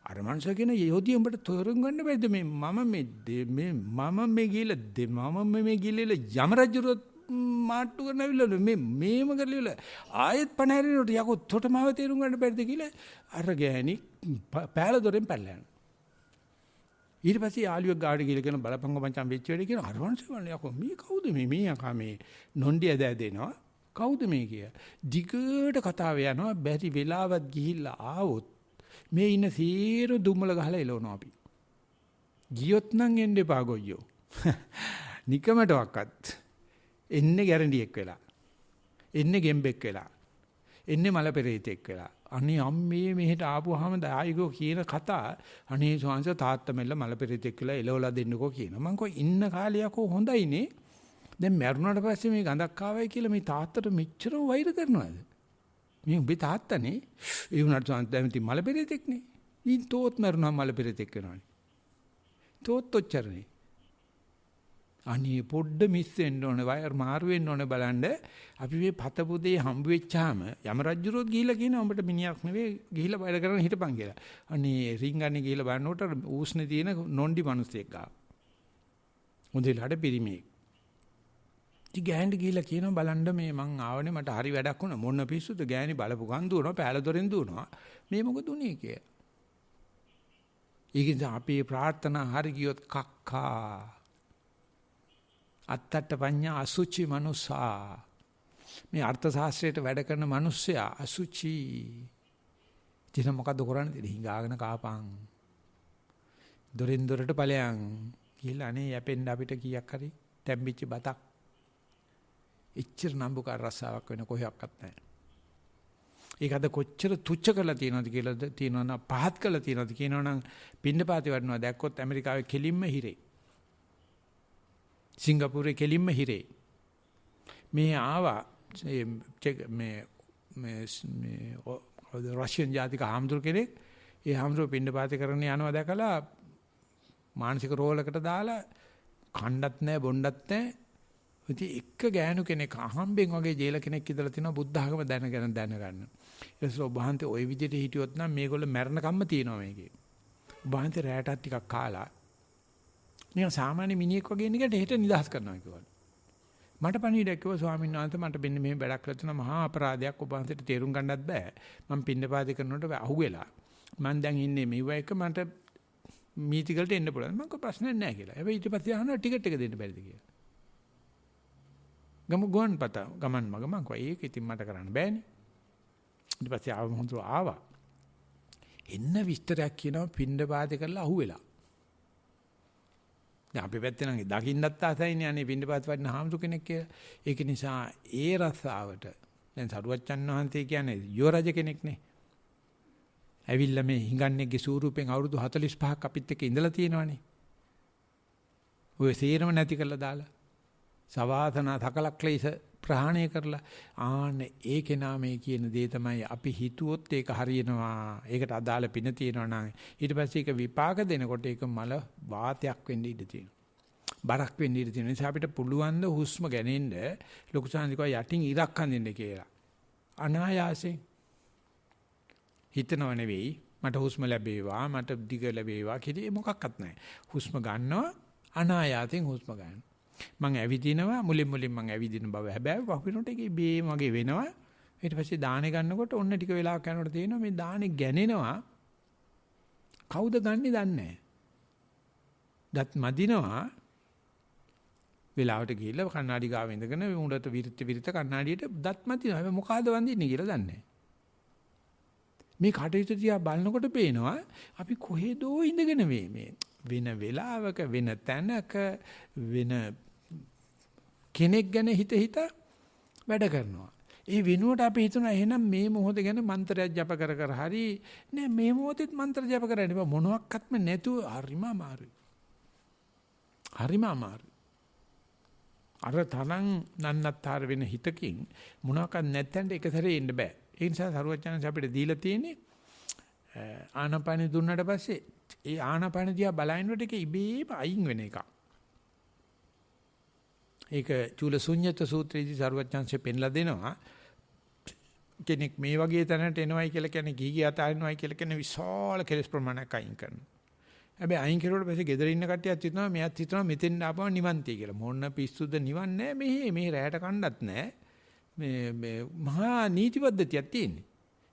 අර මනුස්සයා කියන යෝධිය උඹට තෝරන් ගන්න බැරිද මේ මම මේ ගිහලා යම රජුරොත් මාට්ටු කරනවිල මේම කරලිවල ආයෙත් පණ හැරෙනකොට යකෝ තොටමාව තේරුම් ගන්න බැරිද කියලා අර ගෑණි පෑල දොරෙන් පැනලා යනවා. ඊට පස්සේ ආලියක් ගාඩ ගිහලා කියන බලපංග මචං වෙච්ච වෙලේ කියන අර මනුස්සයා යකෝ මේ කවුද මේ යකා මේ නොණ්ඩිය දෙනවා කවුද මේ කිය. දිගට කතාව යනවා බැරි වෙලාවත් ගිහිල්ලා ආවොත් මේ ඉන්න සීරු දුම්මල ගහලා එලවනවා අපි. ගියොත් නම් එන්න එපා ගොයියෝ. නිකමටවත් එන්නේ ගැරන්ඩියෙක් වෙලා. එන්නේ ගෙම්බෙක් වෙලා. එන්නේ මල පෙරේතෙක් වෙලා. අනේ අම්මේ මෙහෙට ආපුවාම දායකෝ කියන කතා අනේ ස්වාංශ තාත්තා මෙල්ල මල පෙරේතෙක් වෙලා එලවලා දෙන්නකෝ කියනවා. මං කෝ ඉන්න කාලේ යකෝ හොඳයිනේ. දැන් මැරුණාට පස්සේ මේ ගඳක් ආවයි කියලා මේ තාත්තට මෙච්චර වෛර කරනවද? මේ උඹේ තාත්තනේ ඒ වුණාට දැන් මල පෙරේතෙක්නේ. ඊන් තෝත් මරුණා මල පෙරේතෙක් වෙනවනේ. තෝත් ඔච්චරනේ. අනේ පොඩ්ඩ මිස් වෙන්න ඕනේ වයර් මාරු වෙන්න ඕනේ බලන්න. අපි මේ පතපුදේ හම්බ වෙච්චාම යම රජුරොත් ගිහිල්ලා කියනවා උඹට මිනිහක් නෙවෙයි ගිහිල්ලා බයර කරගෙන හිටපන් කියලා. අනේ රින්ගන්නේ ගිහිල්ලා බලනකොට ඌස්නේ තියෙන නොන්ඩි මිනිස්සෙක් ගා. හොඳට පිරිමේ. ඉතින් ගෑනට ගිහිල්ලා කියනවා බලන්න මේ මං ආවනේ මට හරි වැඩක් වුණා මොන පිස්සුද ගෑණි බලපු ගන් දුවනවා පෑල දොරෙන් දුවනවා මේ මොකද උනේ කිය. ඊකින් අපේ ප්‍රාර්ථනා හරි ගියොත් කක්කා අත්තට පඤ්ඤා අසුචි මනුසා මේ අර්ථ ශාස්ත්‍රයට වැඩ කරන මිනිස්සයා අසුචි දින මොකද කරන්නේ හිඟාගෙන කාපන් දොරින් දොරට ඵලයන් කියලා අනේ යැපෙන්න අපිට කීයක් හරි තැම්බිච්ච බතක් එච්චර නම්බුකාර රස්සාවක් වෙන කොහොක්වත් නැහැ. ඒක අද කොච්චර තුච්ච කරලා තියෙනවද කියලාද තියෙනවනම් පහත් කරලා තියෙනවද කියනවනම් පින්නපාති වඩනවා දැක්කොත් ඇමරිකාවේ කෙලින්ම හිරේ. සිංගප්පූරේ කෙලින්ම හිරේ. මේ ආවා මේ රෂියන් ජාතික ආම්දුර කෙනෙක් ඒ ආම්දුර පින්නපාති කරන්න යනවා දැකලා මානසික රෝලකට දාලා කණ්ඩත් නැහැ බොණ්ඩත් නැහැ. ඉතින් එක ගෑනු කෙනෙක් අහම්බෙන් වගේ ජේල කෙනෙක් ඉඳලා තිනවා බුද්ධ ආගම දැනගන්න. ඒසෝ බහන්තේ ওই විදිහට හිටියොත් නම් මේගොල්ලෝ මැරෙන කම්ම තියෙනවා මේකේ. බහන්තේ රැටත් ටිකක් කාලා නිකන් සාමාන්‍ය මිනිහෙක් වගේ ඉන්නකට හෙට නිදහස් කරනවා කිව්වා. මට පණිවිඩයක් කිව්වා ස්වාමීන් වහන්සේ මට මෙන්න මෙහෙම වැඩක් කරලා තියෙනවා මහා අපරාධයක් ඔබ වහන්සේට තේරුම් ගන්නත් බෑ. මම පින්නපාති කරනකොට අහුවෙලා. මම දැන් ඉන්නේ මෙව එක මට මීටිකල්ට එන්න පුළුවන්. මම කෝ ප්‍රශ්නයක් නැහැ කියලා. හැබැයි ඊට පස්සේ අහනවා ටිකට් එක දෙන්න බැරිද කියලා. ගමන් මග මං කෝ ඒක ඉතින් මට කරන්න බෑනේ. ඊට පස්සේ ආවම හොඳට ආවා. එන්න විස්තරයක් කියනවා පින්නපාති කරලා අහුවෙලා. දැන් අපි පැත්තේ නම් දකින්නත් ආසයිනේ අනේ පින්නපාත වඩන හාමුදුර කෙනෙක් කියලා. ඒක නිසා ඒ රස්සාවට දැන් සරුවච්චන් වහන්සේ කියන්නේ යෝ රජ කෙනෙක්නේ. ඇවිල්ලා මේ හිඟන්නේගේ ස්වරූපෙන් අවුරුදු 45ක් අපිත් එක්ක ඉඳලා තියෙනවනේ. ඔය සේරම නැති කරලා දාලා සවාසනා සකලක්ලේශ ප්‍රහාණය කරලා ආන්න ඒකේ නාමයේ කියන දේ තමයි අපි හිතුවොත් ඒක හරියනවා. ඒකට අදාළ පින තියෙනවා නම් ඊට පස්සේ ඒක විපාක දෙනකොට ඒක මල වාතයක් වෙන්න ඉඩ තියෙනවා. බරක් වෙන්න ඉඩ තියෙන නිසා අපිට පුළුවන් ද හුස්ම ගැනෙන්න ලොකු සාන්තිකව යටින් ඉරක් අඳින්න කියලා. අනායාසයෙන් හිතනව නෙවෙයි මට හුස්ම ලැබේවා මට දිග ලැබේවා කියලා මොකක්වත් නැහැ. හුස්ම ගන්නවා අනායාසයෙන් හුස්ම ගන්නවා. මං ඇවිදිනවා මුලින් මං ඇවිදින බව හැබැයි වහිනකොට ඒකේ බේම වගේ වෙනවා. ඊට පස්සේ දාහනේ ගන්නකොට ඔන්න ටික වෙලාවක් යනකොට තේරෙනවා මේ දාහනේ ගැනෙනවා. කවුද ගන්නෙ දන්නේ නැහැ. දත් මදිනවා. වෙලාවට ගිහිල්ලා කණ්ණාඩි ගාව ඉඳගෙන උඩට විරිත කණ්ණාඩියට දත් මදිනවා. හැබැයි මොකಾದ වඳින්නේ කියලා දන්නේ නැහැ. මේ කටයුතු දිහා බලනකොට පේනවා අපි කොහෙදෝ ඉඳගෙන මේ වෙන වෙලාවක වෙන තැනක වෙන කෙනෙක් ගැන හිත වැඩ කරනවා. ඒ වෙනුවට අපි හිතනවා එහෙනම් මේ මොහොත ගැන මන්ත්‍රයක් ජප කර කර හරි නෑ මේ මොහොතෙත් මන්ත්‍ර ජප කරන්න බෑ මොනවත්ක්ම නැතුව හරිම අමාරුයි. හරිම අමාරුයි. අර තරම් නන්නත්තර වෙන හිතකින් මොනවාක්වත් නැත්තෙන්ට එක සැරේ එන්න බෑ. ඒ නිසා සරුවචනන්ස අපිට දීලා තියෙන්නේ ආනාපානෙ දුන්නාට පස්සේ ඒ ආනාපාන දිහා බලනකොට ඒක ඉබේම අයින් වෙන එකක්. ඒක චූලසුඤ්ඤත සූත්‍රයේදී සරුවචනන්සේ පෙන්ලා දෙනවා. කෙනෙක් මේ වගේ තැනට එනවයි කියලා කියන්නේ ගිහි අතාරිනවයි කියලා කියන විශාල කෙලස් ප්‍රමාණයක් අයින් කරනවා. හැබැයි අයින් කරුවට පස්සේ ගෙදර ඉන්න කට්ටියත් හිතනවා මෙයාත් හිතනවා මෙතෙන් ආපම නිවන් tie කියලා. මොන පිස්සුද නිවන් නැහැ මේ රැයට කණ්ඩත් නැහැ. මේ මහා නීති පද්ධතියක් තියෙන්නේ.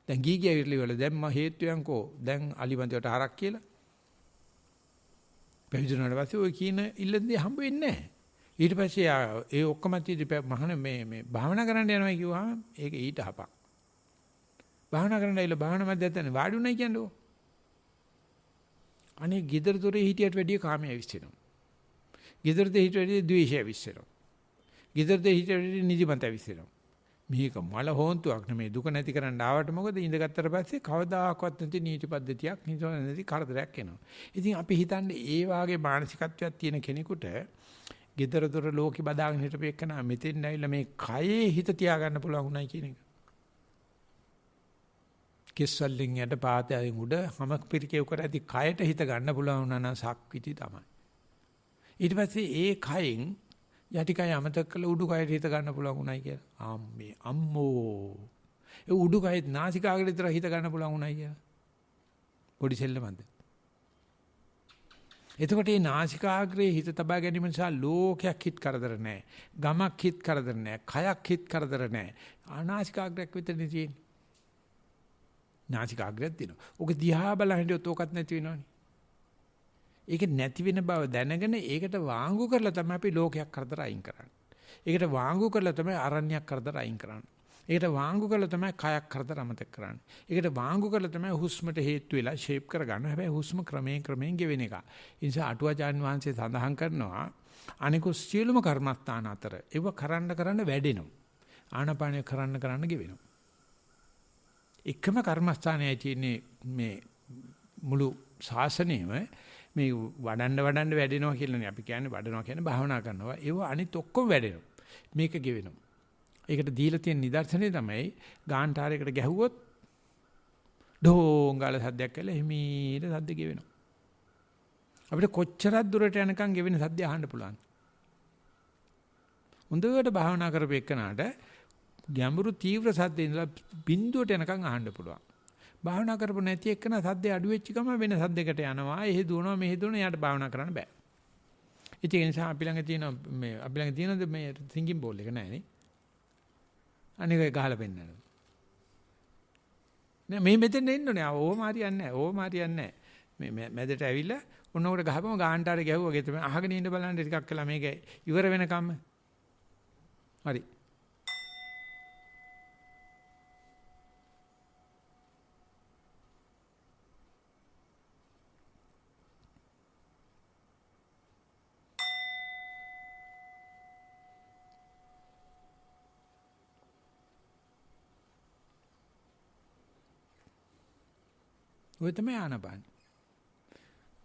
දැන් ගිහි ගියවිලි වල දැන් මම හේතුයන්කෝ දැන් අලිමන්තියට හරක් කියලා. පැවිදුණාට පස්සේ ඔය කියන ඉල්ලන්නේ හම්බ වෙන්නේ නැහැ. ඊට පස්සේ ඒ ඔක්කොම තියදී මහන මේ භාවනා කරන්න යනවා කිව්වහම ඒක ඊට හපක්. භාවනා කරන්න ඇවිල්ලා භාවනා මැදයන් වාඩි උනායි කියන්නේ ඕ. අනේ ගෙදර දොරේ හිටියට වැඩිය කාමයේ විශ්සෙනවා. ගෙදර දෙ හිටියට වැඩිය ද්වේෂය විශ්සෙනවා. ගෙදර දෙ හිටියට වැඩිය නිදිමත විශ්සෙනවා. මේක මල හොන්තුවක් නෙමේ දුක නැති කරන්න ආවට මොකද ඉඳගත්තට පස්සේ කවදාකවත් නැති නීති පද්ධතියක් නැති කරදරයක් එනවා. ඉතින් අපි හිතන්නේ ඒ වාගේ මානසිකත්වයක් තියෙන කෙනෙකුට ගෙදර දොර ලෝකෙ බදාගෙන හිටපෙන්න මෙතෙන් ඇවිල්ලා මේ කයේ හිත තියාගන්න පුළුවන් උනායි කියන එක. කෙස්වලින් යට පාතයෙන් උඩ හැමක් පිරිකේ උකර ඇති කයට හිත ගන්න පුළුවන් වුණා නම් සක්විති තමයි. ඊට පස්සේ ඒ කයෙන් යටිකය අමතක කළ උඩුකයට හිත ගන්න පුළුවන් උනායි කියලා. අම්මේ අම්මෝ. ඒ උඩුකයත් නාසිකාග්‍රේ විතර හිත ගන්න පුළුවන් උනායි කියලා. පොඩි සෙල්ලමක්ද? එතකොට මේ නාසිකාග්‍රේ හිත තබා ගැනීම නිසා ලෝකයක් හිත කරදර නැහැ. ගමක් හිත කරදර නැහැ. කයක් හිත කරදර නැහැ. ආනාසිකාග්‍රයක් විතරනේ තියෙන්නේ. නාසිකාග්‍රයක් තියෙනවා. ඔක දිහා බලන හිටියොත් ඕකත් නැති වෙනවනේ. ඒක නැති වෙන බව දැනගෙන ඒකට වාංගු කරලා තමයි අපි ලෝකයක් කරදර අයින් කරන්නේ. ඒකට වාංගු කරලා තමයි අරණ්‍යයක් කරදර අයින් කරන්නේ. ඒකට වාංගු කරලා තමයි කයක් කරදර අමතක කරන්නේ. ඒකට වාංගු කරලා තමයි හුස්මට හේතු වෙලා ෂේප් කරගන්න. හැබැයි හුස්ම ක්‍රමයෙන් ගෙවෙන එක. ඒ නිසා අටුවාචාන් වහන්සේ සඳහන් කරනවා අනිකුත් සියලුම කර්මස්ථාන අතර ඒව කරන්න වැඩෙනවා. ආනාපානය කරන්න ගෙවෙනවා. එකම කර්මස්ථානයයි තියෙන්නේ මේ මුළු ශාසනයෙම මේ වඩන්න වැඩෙනවා කියලානේ අපි කියන්නේ වඩනවා කියන්නේ භාවනා කරනවා. ඒව අනිත් ඔක්කොම වැඩෙනවා. මේක ගෙවෙනවා. ඒකට දීලා තියෙන නිදර්ශනය තමයි ගාන්ටාරයකට ගැහුවොත් ඩෝංගාල සද්දයක් කළා හිමීට සද්ද ගෙවෙනවා. අපිට කොච්චරක් දුරට යනකම් ගෙවෙන සද්ද අහන්න පුළුවන්. හොඳට භාවනා කරපෙන්නට ගැඹුරු තීව්‍ර සද්දේ ඉඳලා බිඳුවට යනකම් අහන්න පුළුවන්. භාවනා කරපො නැති එක්කන සද්දේ අඩු වෙච්ච ගම වෙන සද්දයකට යනවා. එහෙ දුවනවා මෙහෙ දුවනවා යාට භාවනා කරන්න බෑ. ඒ නිසා අපි ළඟ තියෙන මේ සිංගින් බෝල් එක නැහැ නේ. අනික ගහලා පෙන්නනවා. නෑ මේ මෙතෙන් එන්න ඕනේ. ඕම හරියන්නේ නැහැ. මේ මැදට ඇවිල්ලා ඔන්නෝකට ගහපම ගාන්ටාරේ ගැහුවා. තමයි අහගෙන ඉන්න බලන්න ටිකක් කළා මේක ඉවර වෙනකම්. හරි. ඔය තමයි ආනපාන.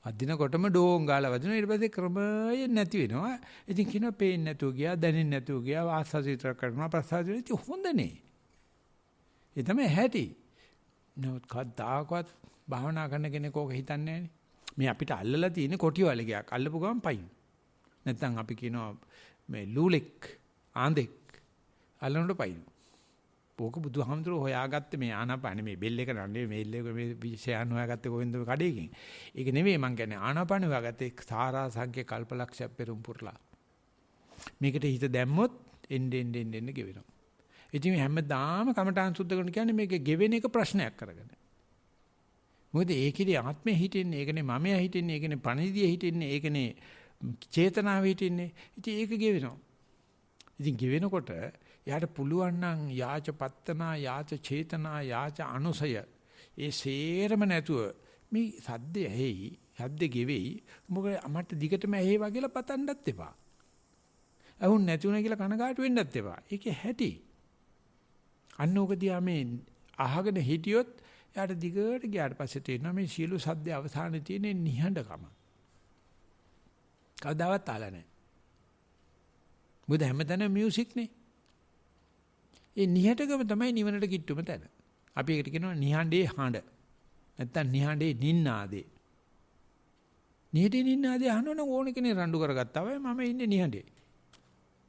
අදිනකොටම ඩෝං ගාලා වදිනවා ඊට පස්සේ ක්‍රමයෙන් නැති වෙනවා. ඉතින් කියනවා පේන්නේ නැතුව ගියා, දැනෙන්නේ නැතුව ගියා, ආස්වාද විතර කරනවා ප්‍රසාද විතර හොඳනේ. ඒ තමයි හැටි. නමුත් කවදාකවත් භාවනා කරන කෙනෙක් ඕක හිතන්නේ නැහනේ. මේ අපිට අල්ලලා තියෙන කොටි වලගයක් අල්ලපු ගමන් පයින්. නැත්තම් අපි කියනවා මේ ලූලෙක් ආන්දෙක් අල්ලනකොට පයින්. ඕක බුදුහාමුදුරුවෝ හොයාගත්තේ මේ ආනාපාන මේ බෙල් එක නන්නේ මේල් එක මේ විශේෂයන් හොයාගත්තේ කොහෙන්ද කඩේකින්. ඒක නෙවෙයි මං කියන්නේ ආනාපාන හොයාගත්තේ සාරා සංඛ්‍ය කල්පලක්ෂය පෙරම් පුරලා. මේකට හිත දැම්මොත් එන්න ගෙවෙනවා. ඉතින් හැමදාම කමඨාන් සුද්ධ කරන කියන්නේ මේක ගෙවෙන එක ප්‍රශ්නයක් කරගෙන. මොකද ඒකේ ආත්මය හිටින්නේ, ඒකනේ මමයා හිටින්නේ, ඒකනේ පණිදිය හිටින්නේ, ඒකනේ චේතනාව හිටින්නේ. ඉතින් ඒක ගෙවෙනවා. ඉතින් ගෙවෙනකොට යාට පුළුවන් නම් යාච පත්තනා යාච චේතනා යාච අනුසය ඒ සේරම නැතුව මේ සද්දේ ඇහි සද්දේ ගෙවෙයි මොකද මට දිගටම ඇහේවා කියලා පතන්නත් එපා. අහුන් නැති උනා කියලා කනගාටු වෙන්නත් එපා. ඒකේ හැටි. අන්න ඕක දිහා මේ අහගෙන හිටියොත් යාට දිගට ගියාට පස්සේ තේරෙනවා මේ සියලු සද්ද අවසානයේ තියෙන නිහඬකම. කවදාවත් ආලා නැහැ. මොකද හැමතැනම මියුසික් නේ. ඒ නිහඬකම තමයි නිවනට කිට්ටුම තැන. අපි ඒකට කියනවා නිහඬේ හඬ. නැත්තම් නිහඬේ නින්නාදේ. නිහඬේ නින්නාදේ අහනවනම් ඕන කෙනෙක් රණ්ඩු කරගත්තා වයි මම ඉන්නේ නිහඬේ.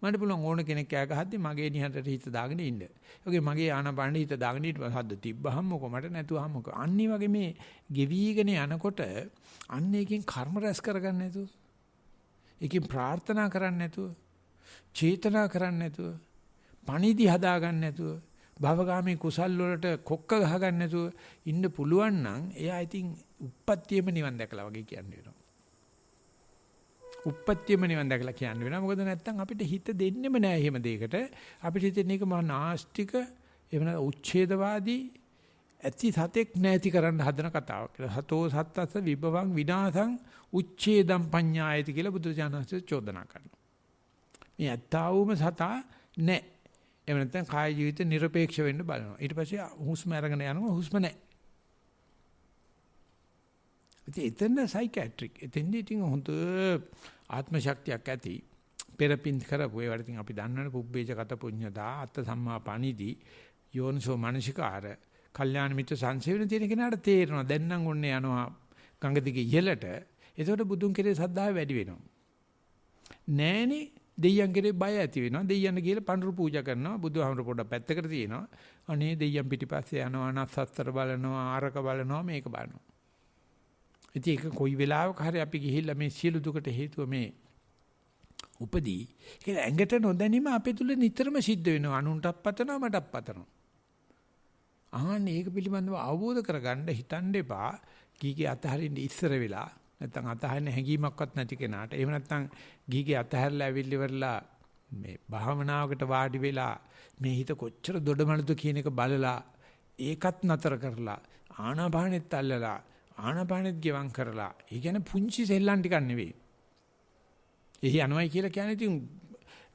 මට පුළුවන් ඕන කෙනෙක් කෑ ගහද්දි මගේ නිහඬට හිත දාගෙන ඉන්න. ඒකේ මගේ ආනපානෙ හිත දාගෙන ඊට පස්සේ හද්ද තිබ්බහම මොකෝ මට නැතුවහම මොකෝ. අන්නේ වගේ මේ ගෙවිගෙන යනකොට අන්න එකෙන් කර්ම රැස් කරගන්න නැතුව. එකෙන් ප්‍රාර්ථනා කරන්න නැතුව. චේතනා කරන්න නැතුව. පණිදි හදා ගන්න නැතුව. භවගාමී කුසල් වලට කොක්ක ගහ ගන්න නැතුව ඉන්න පුළුවන් නම් එයා ඉතින් උප්පත්තියම නිවන් දැකලා වගේ කියන්නේ වෙනවා. උප්පත්තියම නිවන් දැකලා කියන්නේ වෙනවා. මොකද නැත්තම් අපිට හිත දෙන්නෙම නෑ එහෙම දෙයකට. අපිට හිතෙන එක මහා නාස්තික එහෙම නැත්නම් උච්ඡේදවාදී ඇති සතෙක් නැති කරන්න හදන කතාවක් කියලා. සතෝ සත්තස්ස විභවං විනාසං උච්ඡේදම් පඤ්ඤායති කියලා බුදුරජාණන්සේ චෝදනා කරනවා. මේ ඇත්තවම සතා නෑ. එහෙම නැත්නම් කාය ජීවිත নিরপেক্ষ වෙන්න බලනවා. ඊට පස්සේ හුස්ම අරගෙන යනවා හුස්ම නැහැ. ඉතින් එතන සයිකියාට්‍රික්. එතෙන්දී ඉතින් හොඳ ආත්ම ශක්තියක් ඇති. පෙරපින් කරපු ඒවට ඉතින් අපි දන්නවනේ පුබ්බේජ කත පුඤ්ඤදා අත්ත සම්මා පණිදි යෝනිසෝ මනසිකාර කල්යාණ මිත්‍ර සංසේවන තියෙන කෙනාට තේරෙනවා. දැන් නම් ඔන්නේ යනවා ගඟ දිගේ ඉහළට. එතකොට බුදුන් කෙරේ සද්ධාව වැඩි වෙනවා. නෑනේ දෙයියන් කෙරේ බය ඇති වෙනවා. දෙයියන් කියලා පඳුරු පූජා කරනවා. බුදුහාමර පොඩක් පැත්තකට තියෙනවා. අනේ දෙයියන් පිටිපස්සේ යනවා නස්සත්තර බලනවා ආරක බලනවා මේක බලනවා. ඉතින් ඒක කොයි වෙලාවක හරි අපි ගිහිල්ලා මේ සියලු දුකට හේතුව මේ උපදී. ඒක ඇඟට නොදැනීම අපේ තුල නිතරම සිද්ධ වෙනවා. අනුන්ටත් පතනවා මටත් පතනවා. ආන්නේ ඒක පිළිබඳව අවබෝධ කරගන්න හිතන්න එපා. කීකේ අතහරින්න ඉස්සර වෙලා නැත්නම් අතහරින්න හැඟීමක්වත් නැති කෙනාට. එහෙම නැත්නම් ගීගේ අතහැරලා ඇවිල්ලි වෙරලා මේ භාවනාවකට වාඩි වෙලා මේ හිත කොච්චර දොඩමනද කියන එක බලලා ඒකත් නතර කරලා ආනාපානෙත් අල්ලලා ආනාපානෙත් ගෙවම් කරලා ඒ කියන්නේ පුංචි සෙල්ලම් ටිකක් නෙවෙයි. එහි යනවයි කියලා කියන්නේ ඉතින්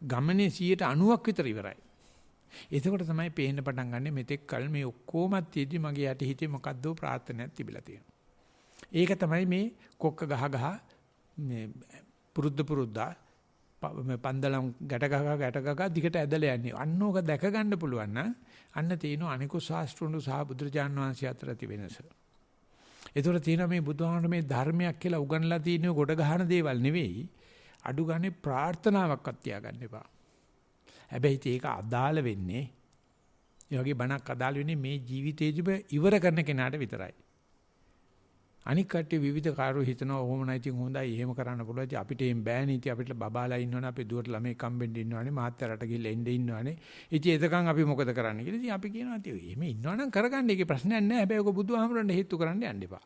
ගමනේ 90ක් විතර ඉවරයි. එතකොට තමයි පේන්න පටන් ගන්නෙ මෙතෙක් කල මේ ඔක්කොමත් තියෙදි මගේ යටි හිතේ මොකද්ද ප්‍රාර්ථනාවක් තිබිලා තියෙනවා. ඒක තමයි මේ කොක්ක ගහ මේ පුරුද්දා පන්දලම් ගැට ගහ දිගට ඇදලා යන්නේ. අන්න ඕක දැක ගන්න පුළුවන් නම් අන්න තියෙනවා අනිකුත් ශාස්ත්‍රණු සහ බුදුරජාන් වහන්සේ අතර ඇති වෙනස. ඒතර තියෙනවා මේ බුදුහාමර මේ ධර්මයක් කියලා උගන්ලා තියෙන ගොඩ ගහන දේවල් නෙවෙයි. අඩු ගානේ ප්‍රාර්ථනාවක්වත් තියාගන්න එපා. හැබැයි ඒක අදාළ වෙන්නේ ඒ වගේ බණක් අදාළ වෙන්නේ මේ ජීවිතේදිම ඉවර කරන කෙනාට විතරයි. අනික් කට්ටිය විවිධ කාර්ය හිතනවා ඕම නැති ඉතින් හොඳයි එහෙම කරන්න පුළුවන්. ඉතින් අපිට එම් බෑනේ. ඉතින් අපිට බබාලා ඉන්නවනේ අපේ දුවට ළමයි කම්බෙන්න ඉන්නවනේ මාත්‍යාරට ගිහිල්ලා එන්න ඉන්නවනේ. ඉතින් එතකන් අපි මොකද කරන්නේ කියලා. ඉතින් අපි කියනවා ඉතින් එහෙම ඉන්නවනම් කරගන්න ඒකේ ප්‍රශ්නයක් නැහැ. හැබැයි ඔක බුදුහාමරන්න හේතු කරන්න යන්න එපා.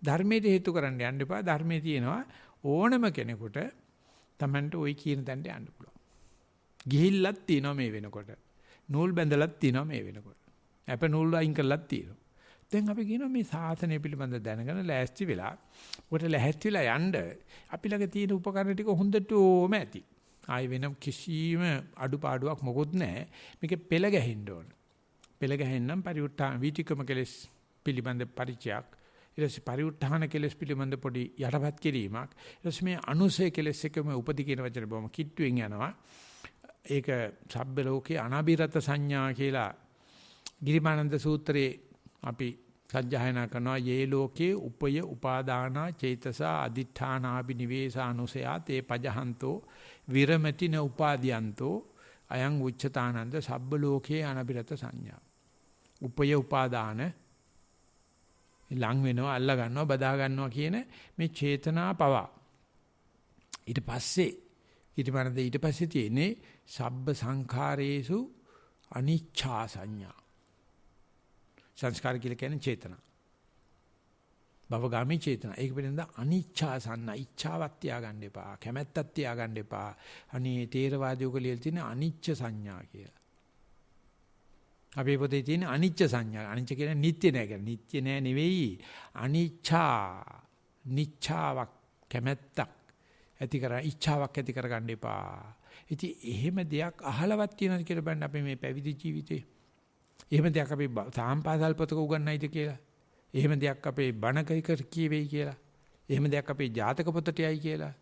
ධර්මයට හේතු කරන්න යන්න එපා. ධර්මයේ තියෙනවා ඕනම කෙනෙකුට Tamanට ওই කියන තැනට යන්න පුළුවන්. ගිහිල්ලක් තියෙනවා මේ වෙනකොට. නූල් බැඳලක් තියෙනවා මේ වෙනකොට. අප නූල් අයින් කරලක් තියෙනවා. දැන් අපි කියනවා මේ සාසනය පිළිබඳ දැනගෙන ලෑස්ති වෙලා උකට ලැහැත්ති වෙලා යන්න අපි ළඟ තියෙන උපකරණ ටික හොඳටම ඇති. ආයි වෙන කිසිම අඩුපාඩුවක් මොකොත් නැහැ. මේකේ පෙළ ගැහෙන්න ඕන. පෙළ ගැහෙන්නම් පරිඋත්ථාන වීතිකම කෙලස් පිළිබඳ පරිචයක්. ඊට පස්සේ පරිඋත්ථාන කෙලස් පිළිබඳ පොඩි යටපත් කිරීමක්. ඊට පස්සේ මේ අනුසය කෙලස් එකම උපදි කියන වචනේ බොහොම කිට්ටුවෙන් යනවා. ඒක සබ්බ ලෝකේ අනාභිරත සංඥා කියලා ගිරිමානන්ද සූත්‍රයේ අපි සජ්ජායනා කරනවා යේ ලෝකේ උපය උපාදානා චේතසා අදිඨානාපි නිවේසානුසයා තේ පජහන්තෝ විරමති න උපාදීයන්තෝ අයං උච්චතානන්ද සබ්බ ලෝකේ අනාභිරත සංඥා. උපය උපාදාන ලං වෙනවා අල්ල ගන්නවා බදා ගන්නවා කියන මේ චේතනා පවා ඊට පස්සේ ඊට පස්සේ තියෙන්නේ සබ්බ සංඛාරේසු අනිච්ඡා සංඥා. සංස්කාර කියලා කියන්නේ චේතනා. භවගාමී චේතනා. ඒක පිළිබඳ අනිච්ඡා සංඥා ඉච්ඡාවක් තියාගන්න එපා. කැමැත්තක් තියාගන්න එපා. අනේ තේරවාදීව කියලා තියෙන අනිච්ච සංඥා කියලා. අපේ පොතේ තියෙන අනිච්ච සංඥා. අනිච්ච කියන්නේ නිට්ටය නෑ කියන්නේ. නිට්ටය නෑ නෙවෙයි. අනිච්ඡා නිච්ඡාවක් කැමැත්තක් ඇති කර ඉච්ඡාවක් ඇති කරගන්න එපා. ඉතින් එහෙම දෙයක් අහලවත් තියෙනවද කියලා බලන්න අපි මේ පැවිදි ජීවිතේ. එහෙම දෙයක් අපි සාම්පාසල් පොතක උගන්වයිද කියලා? එහෙම දෙයක් අපේ බණක කියවෙයි කියලා? එහෙම දෙයක් අපේ ජාතක පොතට යයි කියලා?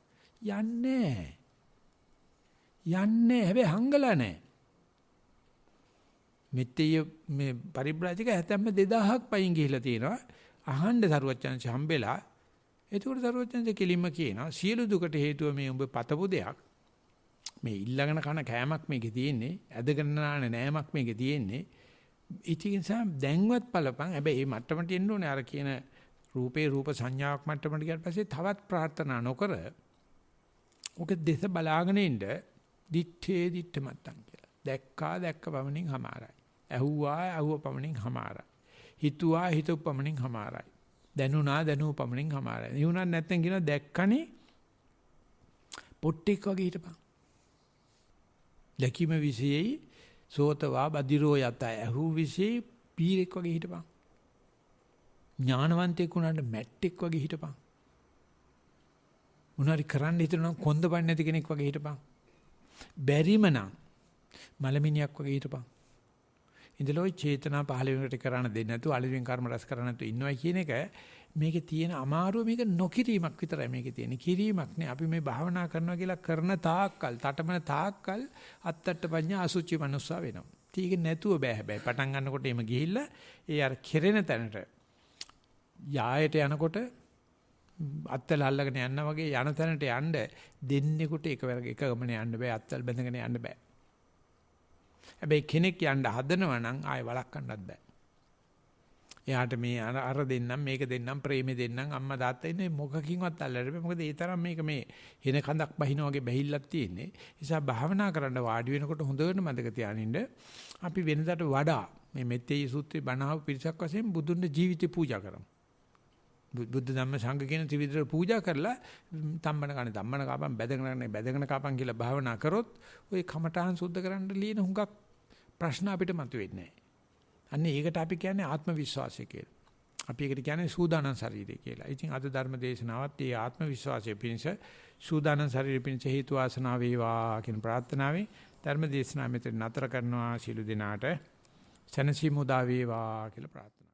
යන්නේ හැබැයි හංගලා නැහැ. මෙත්තේ මේ පරිබ්‍රාජක හැතැම්ම 2000ක් පයින් ගිහිලා තියෙනවා. අහන්න සරුවච්චන්සේ හම්බෙලා. එතකොට සරුවච්චන්සේ කෙලින්ම කියනවා සියලු දුකට හේතුව මේ උඹ පතපු දෙයක්. මේ ඊළඟන කන කෑමක් මේකේ තියෙන්නේ. ඇදගෙන නාන නෑමක් මේකේ තියෙන්නේ. ඉතින් දැන්වත් බලපන්. හැබැයි මේ මට්ටමට එන්න ඕනේ. අර කියන රූපේ රූප සංඥාවක් මට්ටමට ගියාට පස්සේ තවත් ප්‍රාර්ථනා නොකර ඔක දෙස බලාගෙන ඉන්න දිත්තේ දිත්ත මත්තන් කියලා. දැක්ක පමණින් හමාරයි. ඇහුව පමණින් හමාරයි. හිතුවා හිතුව පමණින් හමාරයි. දැනුව පමණින් හමාරයි. නිවුණක් නැත්නම් කියනවා දැක්කනේ පොට්ටෙක් වගේ හිටපන්. දැකීම විශේෂයි සෝතවා බදිරෝ යත ඇහු විශේෂ පීරෙක් වගේ හිටපන්. ඥානවන්තයෙක් වුණාට මැට්ටෙක් වගේ හිටපන්. මොනාරි කරන්න හිතනවා කොන්දපන් නැති කෙනෙක් වගේ හිටපන්. බැරිම නම් මලමිනියක් වගේ හිටපන්. ඉඳලෝයි චේතනා පහළ වෙනකට කරන්න දෙන්නේ නැතුව අලුතෙන් කර්ම රැස් කරන්න නැතුව ඉන්නවයි කියන එක මේකේ තියෙන අමාරුව මේක නොකිරීමක් විතරයි මේකේ තියෙන. කිරීමක් නේ. අපි මේ භාවනා කරනවා කියලා කරන තාක්කල්, තටමන තාක්කල් අත්තට පඤ්ඤා අසුචි මනුස්සා වෙනවා. ඒක නැතුව බෑ හැබැයි. පටන් ගන්නකොට එimhe ගිහිල්ලා ඒ අර කෙරෙන තැනට යායට යනකොට අත්තල අල්ලගෙන යනවා වගේ යන තැනට යන්න දෙන්නෙකුට එක ගමන යන්න බෑ. අත්තල් බැඳගෙන යන්න බෑ. හැබැයි කෙනෙක් යන්න හදනවා නම් ආයෙ වළක්වන්නත් බෑ. එයාට මේ අර දෙන්නම් මේක දෙන්නම් ප්‍රේමෙ දෙන්නම් අම්මා තාත්තා ඉන්නේ මොකකින්වත් අල්ලන්න බෑ. මොකද ඒ තරම් මේක මේ හින කඳක් බහිනා වගේ බැහිල්ලක් තියෙන්නේ. ඒ නිසා භාවනා කරන්න වාඩි වෙනකොට හොඳට මතක තියානින්න අපි වෙනදාට වඩා මේ මෙත්තේ සූත්‍රේ බණහව පිරිසක් වශයෙන් බුදුන්ගේ ජීවිතේ පූජා කරමු. බුද්ධ ධම්ම සංඝ කියන ත්‍රිවිධ පූජා කරලා තම්බන කාපන් බැදගෙන කාපන් කියලා භාවනා කරොත් ওই කමඨාන් සුද්ධ කරන්න ලියන හුඟක් ප්‍රශ්න අපිට මතුවෙන්නේ නැහැ. අන්න ඒකට අපි කියන්නේ ආත්ම විශ්වාසය කියලා. අපි ඒකට කියන්නේ සූදානම් ශරීරය කියලා. ඉතින් අද ධර්ම දේශනාවත් මේ ආත්ම විශ්වාසය පිණිස සූදානම් ශරීරය පිණිස හේතු වාසනා වේවා කියන ප්‍රාර්ථනාවෙන් ධර්ම දේශනාව මෙතන නතර කරනවා. ශිළු දිනාට සනසි මුදා වේවා කියලා ප්‍රාර්ථනා